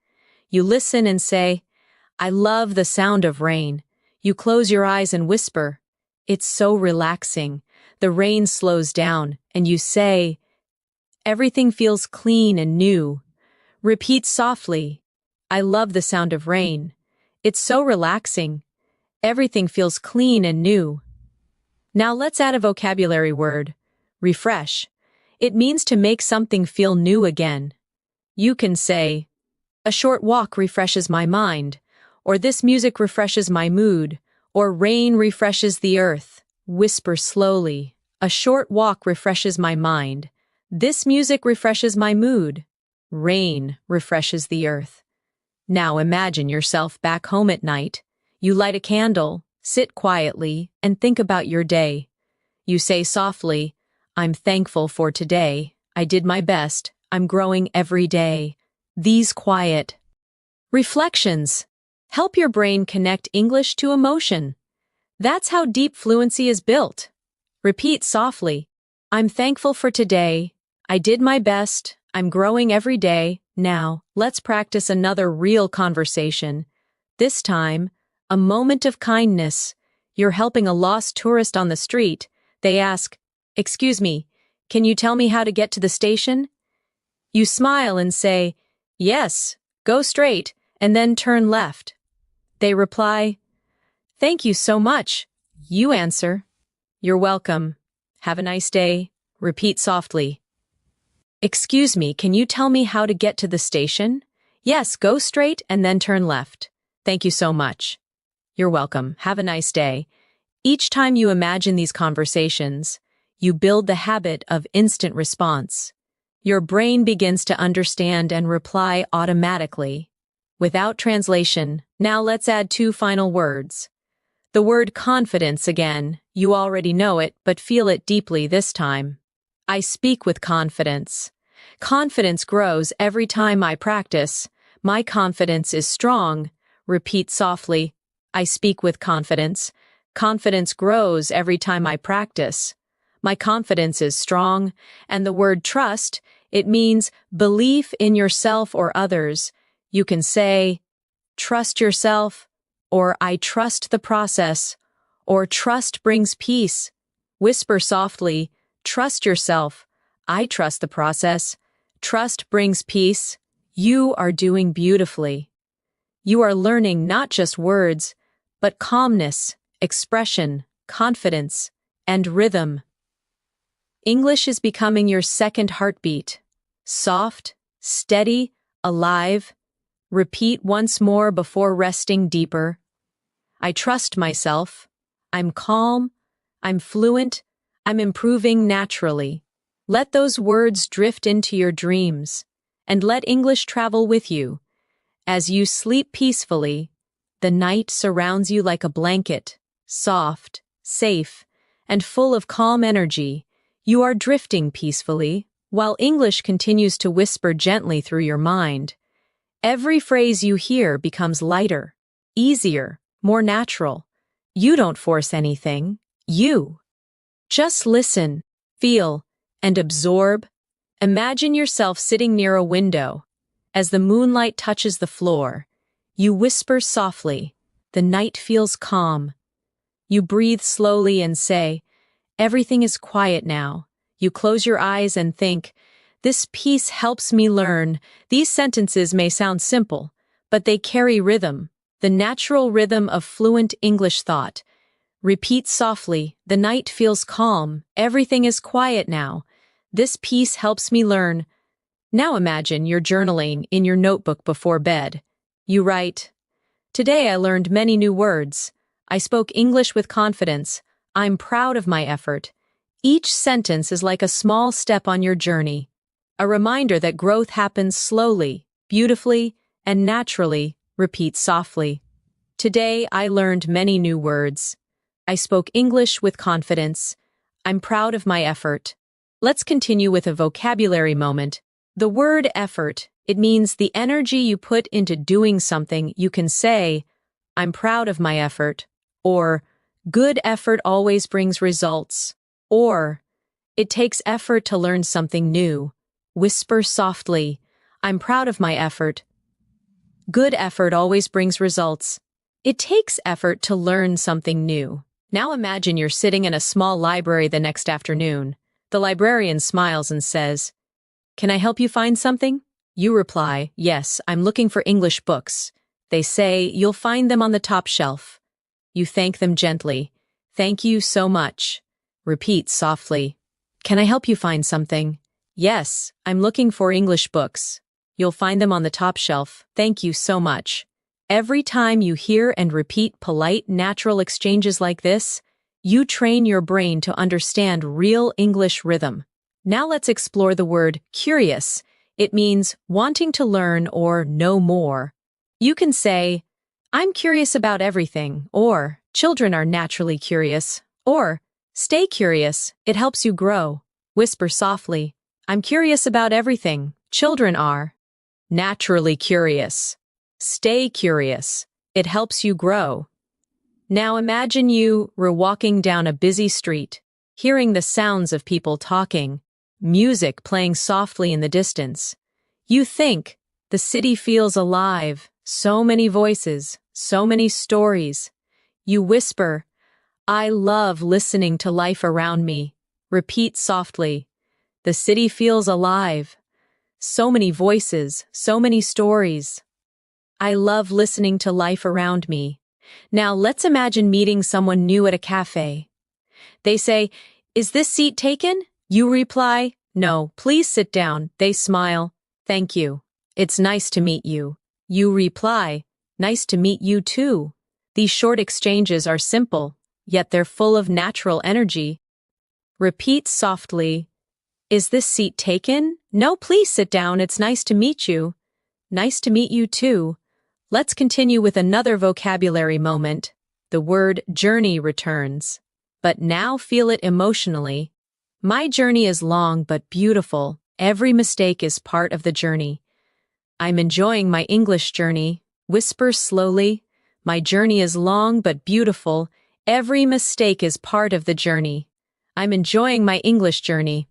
You listen and say, I love the sound of rain. You close your eyes and whisper, it's so relaxing. The rain slows down, and you say, everything feels clean and new. Repeat softly, I love the sound of rain. It's so relaxing. Everything feels clean and new. Now let's add a vocabulary word. Refresh. It means to make something feel new again. You can say, a short walk refreshes my mind, or this music refreshes my mood, or rain refreshes the earth. Whisper slowly. A short walk refreshes my mind. This music refreshes my mood. Rain refreshes the earth. Now imagine yourself back home at night. You light a candle, sit quietly, and think about your day. You say softly, I'm thankful for today. I did my best. I'm growing every day. These quiet reflections help your brain connect English to emotion. That's how deep fluency is built. Repeat softly. I'm thankful for today. I did my best. I'm growing every day. Now, let's practice another real conversation. This time, a moment of kindness. You're helping a lost tourist on the street. They ask, excuse me, can you tell me how to get to the station? You smile and say, yes, go straight, and then turn left. They reply, thank you so much. You answer, you're welcome. Have a nice day. Repeat softly. Excuse me, can you tell me how to get to the station? Yes, go straight and then turn left. Thank you so much. You're welcome. Have a nice day. Each time you imagine these conversations, you build the habit of instant response. Your brain begins to understand and reply automatically, without translation. Now let's add two final words. The word confidence again. You already know it, but feel it deeply this time. I speak with confidence. Confidence grows every time I practice. My confidence is strong. Repeat softly. I speak with confidence. Confidence grows every time I practice. My confidence is strong, and the word trust, it means belief in yourself or others. You can say, trust yourself, or I trust the process, or trust brings peace. Whisper softly, trust yourself. I trust the process. Trust brings peace. You are doing beautifully. You are learning not just words, but calmness, expression, confidence, and rhythm. English is becoming your second heartbeat. Soft, steady, alive. Repeat once more before resting deeper. I trust myself. I'm calm. I'm fluent. I'm improving naturally. Let those words drift into your dreams, and let English travel with you. As you sleep peacefully, the night surrounds you like a blanket, soft, safe, and full of calm energy. You are drifting peacefully, while English continues to whisper gently through your mind. Every phrase you hear becomes lighter, easier, more natural. You don't force anything. You just listen, feel, and absorb. Imagine yourself sitting near a window. As the moonlight touches the floor, you whisper softly. The night feels calm. You breathe slowly and say, everything is quiet now. You close your eyes and think, this peace helps me learn. These sentences may sound simple, but they carry rhythm, the natural rhythm of fluent English thought. Repeat softly, the night feels calm. Everything is quiet now. This peace helps me learn. Now imagine you're journaling in your notebook before bed. You write, today I learned many new words. I spoke English with confidence. I'm proud of my effort. Each sentence is like a small step on your journey, a reminder that growth happens slowly, beautifully, and naturally. Repeat softly. Today I learned many new words. I spoke English with confidence. I'm proud of my effort. Let's continue with a vocabulary moment. The word effort, it means the energy you put into doing something. You can say, I'm proud of my effort, or good effort always brings results, or it takes effort to learn something new. Whisper softly, I'm proud of my effort. Good effort always brings results. It takes effort to learn something new. Now imagine you're sitting in a small library the next afternoon. The librarian smiles and says, can I help you find something? You reply, yes, I'm looking for English books. They say, you'll find them on the top shelf. You thank them gently. Thank you so much. Repeat softly. Can I help you find something? Yes, I'm looking for English books. You'll find them on the top shelf. Thank you so much. Every time you hear and repeat polite, natural exchanges like this, you train your brain to understand real English rhythm. Now let's explore the word curious. It means wanting to learn or know more. You can say, I'm curious about everything, or children are naturally curious, or stay curious, it helps you grow. Whisper softly, I'm curious about everything, children are naturally curious. Stay curious, it helps you grow. Now imagine you were walking down a busy street, hearing the sounds of people talking, music playing softly in the distance. You think, the city feels alive, so many voices, so many stories. You whisper, I love listening to life around me. Repeat softly, the city feels alive, so many voices, so many stories. I love listening to life around me. Now let's imagine meeting someone new at a cafe. They say, is this seat taken? You reply, no, please sit down. They smile, thank you. It's nice to meet you. You reply, nice to meet you too. These short exchanges are simple, yet they're full of natural energy. Repeat softly, is this seat taken? No, please sit down. It's nice to meet you. Nice to meet you too. Let's continue with another vocabulary moment. The word journey returns. But now feel it emotionally. My journey is long but beautiful. Every mistake is part of the journey. I'm enjoying my English journey. Whisper slowly. My journey is long but beautiful. Every mistake is part of the journey. I'm enjoying my English journey.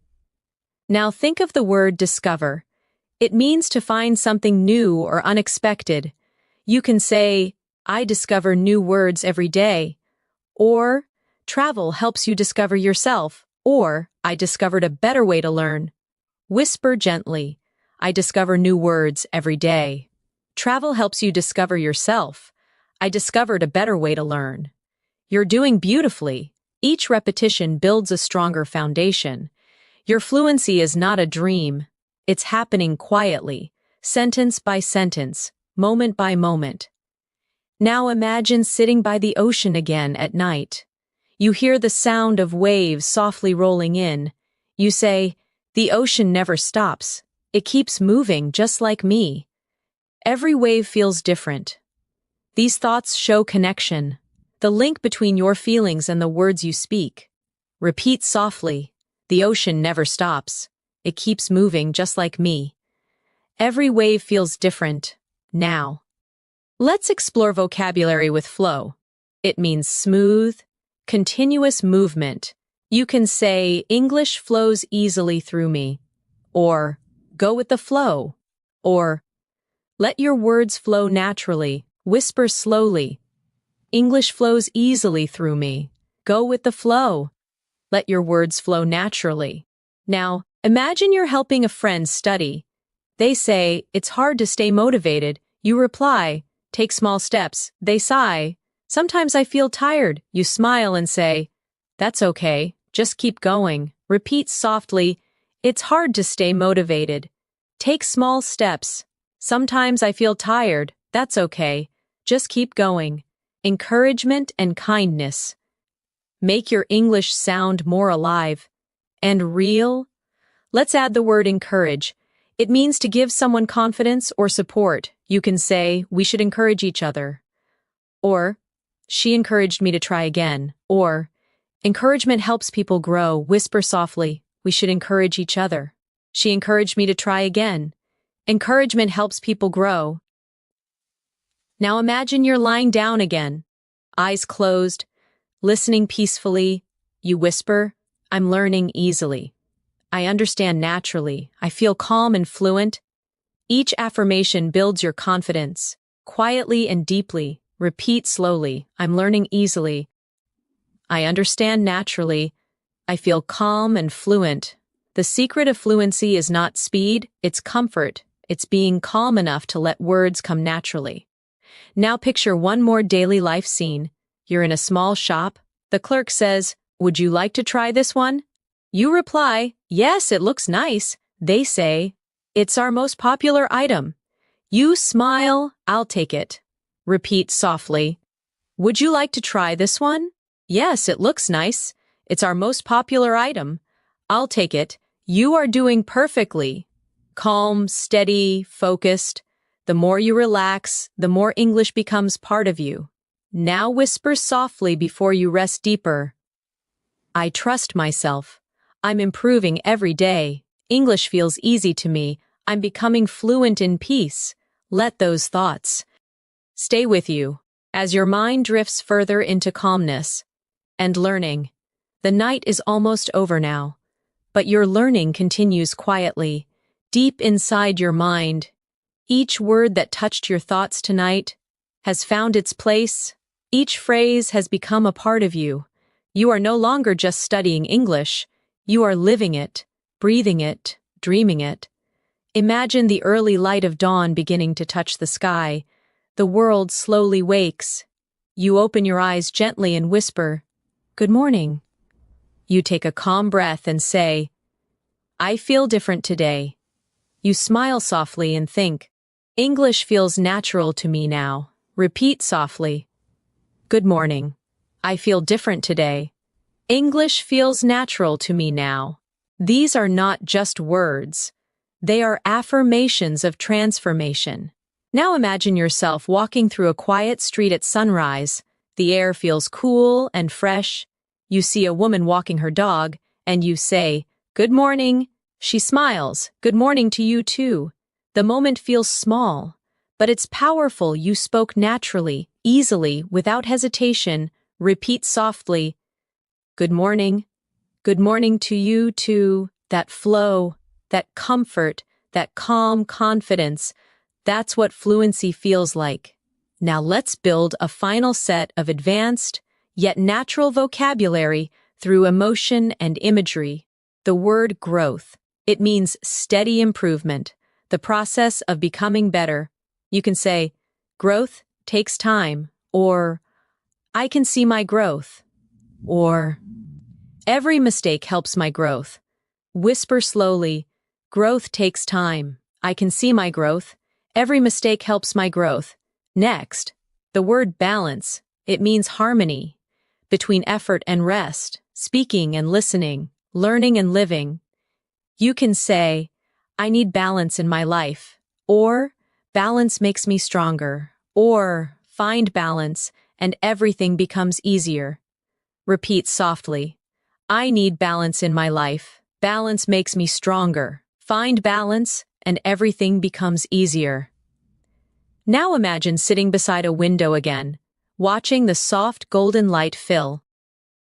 Now think of the word discover. It means to find something new or unexpected. You can say, I discover new words every day. Or, travel helps you discover yourself. Or, I discovered a better way to learn. Whisper gently, I discover new words every day. Travel helps you discover yourself. I discovered a better way to learn. You're doing beautifully. Each repetition builds a stronger foundation. Your fluency is not a dream. It's happening quietly, sentence by sentence, moment by moment. Now imagine sitting by the ocean again at night. You hear the sound of waves softly rolling in. You say, the ocean never stops. It keeps moving just like me. Every wave feels different. These thoughts show connection, the link between your feelings and the words you speak. Repeat softly, the ocean never stops. It keeps moving just like me. Every wave feels different. Now, let's explore vocabulary with flow. It means smooth, continuous movement. You can say, English flows easily through me. Or, go with the flow. Or, let your words flow naturally. Whisper slowly. English flows easily through me. Go with the flow. Let your words flow naturally. Now, imagine you're helping a friend study. They say, it's hard to stay motivated. You reply, take small steps. They sigh, sometimes I feel tired. You smile and say, that's okay, just keep going. Repeat softly, it's hard to stay motivated. Take small steps. Sometimes I feel tired. That's okay, just keep going. Encouragement and kindness. Make your English sound more alive and real. Let's add the word encourage. It means to give someone confidence or support. You can say, we should encourage each other. Or, she encouraged me to try again. Or, encouragement helps people grow. Whisper softly, we should encourage each other. She encouraged me to try again. Encouragement helps people grow. Now imagine you're lying down again, eyes closed, listening peacefully. You whisper, I'm learning easily. I understand naturally. I feel calm and fluent. Each affirmation builds your confidence. Quietly and deeply, repeat slowly, I'm learning easily. I understand naturally. I feel calm and fluent. The secret of fluency is not speed, it's comfort. It's being calm enough to let words come naturally. Now picture one more daily life scene. You're in a small shop. The clerk says, would you like to try this one? You reply, yes, it looks nice. They say, it's our most popular item. You smile, I'll take it. Repeat softly, would you like to try this one? Yes, it looks nice. It's our most popular item. I'll take it. You are doing perfectly. Calm, steady, focused. The more you relax, the more English becomes part of you. Now whisper softly before you rest deeper. I trust myself. I'm improving every day. English feels easy to me. I'm becoming fluent in peace. Let those thoughts stay with you as your mind drifts further into calmness and learning. The night is almost over now, but your learning continues quietly, deep inside your mind. Each word that touched your thoughts tonight has found its place. Each phrase has become a part of you. You are no longer just studying English. You are living it, breathing it, dreaming it. Imagine the early light of dawn beginning to touch the sky. The world slowly wakes. You open your eyes gently and whisper, good morning. You take a calm breath and say, I feel different today. You smile softly and think, English feels natural to me now. Repeat softly, good morning. I feel different today. English feels natural to me now. These are not just words. They are affirmations of transformation. Now imagine yourself walking through a quiet street at sunrise. The air feels cool and fresh. You see a woman walking her dog, and you say, good morning. She smiles, good morning to you too. The moment feels small, but it's powerful. You spoke naturally, easily, without hesitation. Repeat softly. Good morning. Good morning to you too. That flow, that comfort, that calm confidence. That's what fluency feels like. Now let's build a final set of advanced, yet natural vocabulary through emotion and imagery. The word growth. It means steady improvement, the process of becoming better. You can say, growth takes time, or I can see my growth, or every mistake helps my growth. Whisper slowly, growth takes time. I can see my growth. Every mistake helps my growth. Next, the word balance. It means harmony between effort and rest, speaking and listening, learning and living. You can say, I need balance in my life, or balance makes me stronger, or find balance and everything becomes easier. Repeat softly. I need balance in my life. Balance makes me stronger. Find balance and everything becomes easier. Now imagine sitting beside a window again, watching the soft golden light fill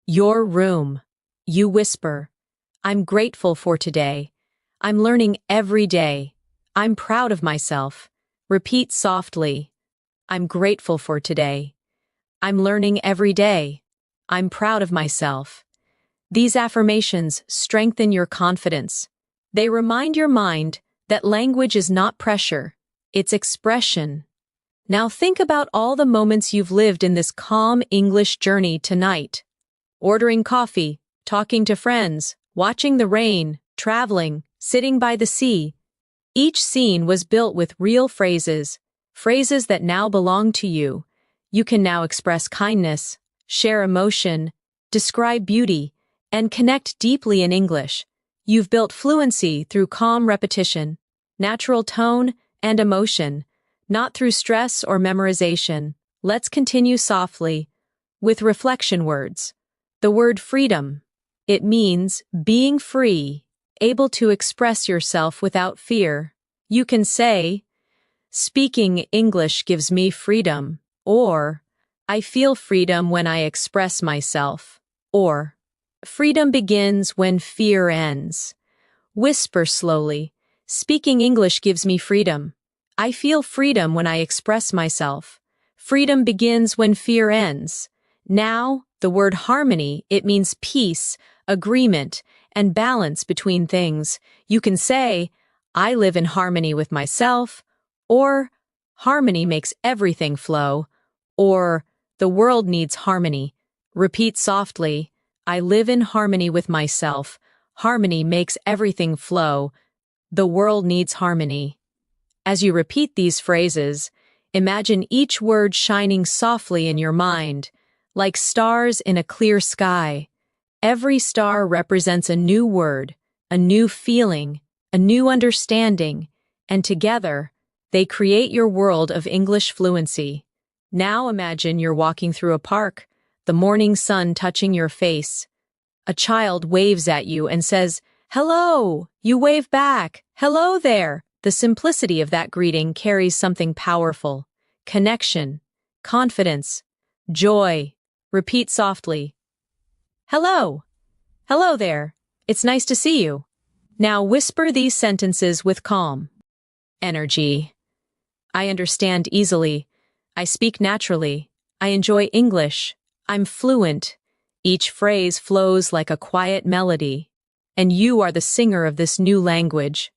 your room. You whisper, I'm grateful for today. I'm learning every day. I'm proud of myself. Repeat softly. I'm grateful for today. I'm learning every day. I'm proud of myself. These affirmations strengthen your confidence. They remind your mind that language is not pressure, it's expression. Now think about all the moments you've lived in this calm English journey tonight. Ordering coffee, talking to friends, watching the rain, traveling, sitting by the sea. Each scene was built with real phrases, phrases that now belong to you. You can now express kindness, share emotion, describe beauty, and connect deeply in English. You've built fluency through calm repetition, natural tone, and emotion, not through stress or memorization. Let's continue softly with reflection words. The word freedom. It means being free, able to express yourself without fear. You can say, speaking English gives me freedom, or I feel freedom when I express myself, or freedom begins when fear ends. Whisper slowly, speaking English gives me freedom. I feel freedom when I express myself. Freedom begins when fear ends. Now, the word harmony, it means peace, agreement, and balance between things. You can say, I live in harmony with myself, or harmony makes everything flow, or the world needs harmony. Repeat softly, I live in harmony with myself. Harmony makes everything flow. The world needs harmony. As you repeat these phrases, imagine each word shining softly in your mind, like stars in a clear sky. Every star represents a new word, a new feeling, a new understanding, and together, they create your world of English fluency. Now imagine you're walking through a park, the morning sun touching your face. A child waves at you and says, "Hello!" You wave back, "Hello there!" The simplicity of that greeting carries something powerful. Connection, confidence, joy. Repeat softly. Hello. Hello there. It's nice to see you. Now whisper these sentences with calm energy. I understand easily. I speak naturally. I enjoy English. I'm fluent. Each phrase flows like a quiet melody, and you are the singer of this new language.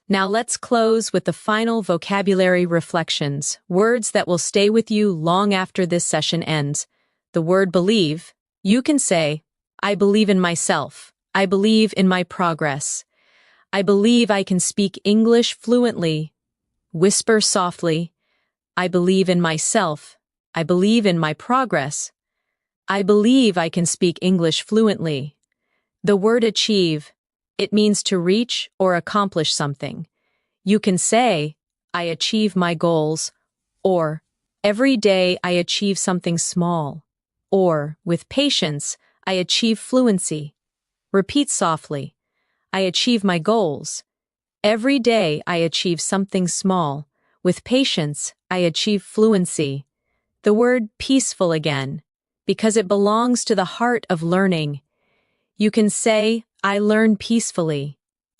Now let's close with the final vocabulary reflections, words that will stay with you long after this session ends. The word believe. You can say, I believe in myself. I believe in my progress. I believe I can speak English fluently. Whisper softly, I believe in myself. I believe in my progress. I believe I can speak English fluently. The word achieve. It means to reach or accomplish something. You can say, I achieve my goals, or every day I achieve something small, or with patience, I achieve fluency. Repeat softly, I achieve my goals. Every day I achieve something small. With patience, I achieve fluency. The word peaceful again. because it belongs to the heart of learning. You can say, I learn peacefully,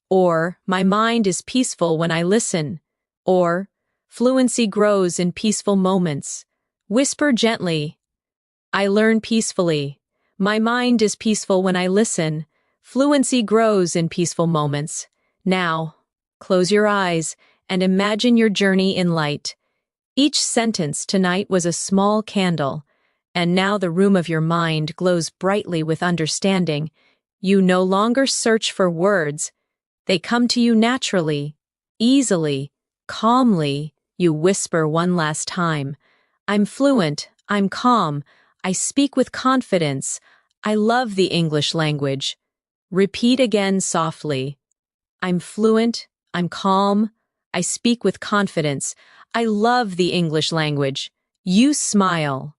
or my mind is peaceful when I listen, or fluency grows in peaceful moments. Whisper gently, I learn peacefully. My mind is peaceful when I listen. Fluency grows in peaceful moments. Now, close your eyes and imagine your journey in light. Each sentence tonight was a small candle, and now the room of your mind glows brightly with understanding. You no longer search for words. They come to you naturally, easily, calmly. You whisper one last time. I'm fluent, I'm calm, I speak with confidence, I love the English language. Repeat again softly. I'm fluent, I'm calm, I speak with confidence, I love the English language. You smile.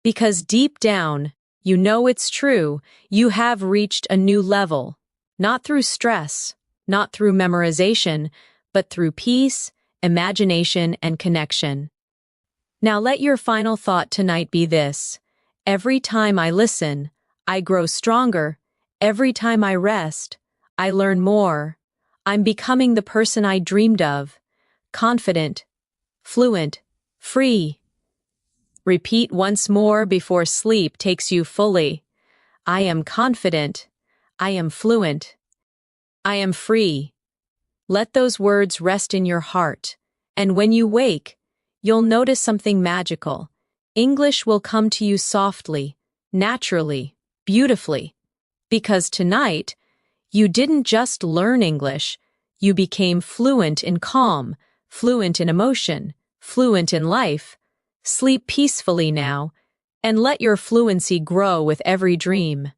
Because deep down, you know it's true, you have reached a new level. Not through stress, not through memorization, but through peace, imagination, and connection. Now let your final thought tonight be this. Every time I listen, I grow stronger. Every time I rest, I learn more. I'm becoming the person I dreamed of. Confident, fluent, free. Repeat once more before sleep takes you fully. I am confident. I am fluent. I am free. Let those words rest in your heart, and when you wake, you'll notice something magical. English will come to you softly, naturally, beautifully. Because tonight, you didn't just learn English, you became fluent in calm, fluent in emotion, fluent in life. Sleep peacefully now, and let your fluency grow with every dream.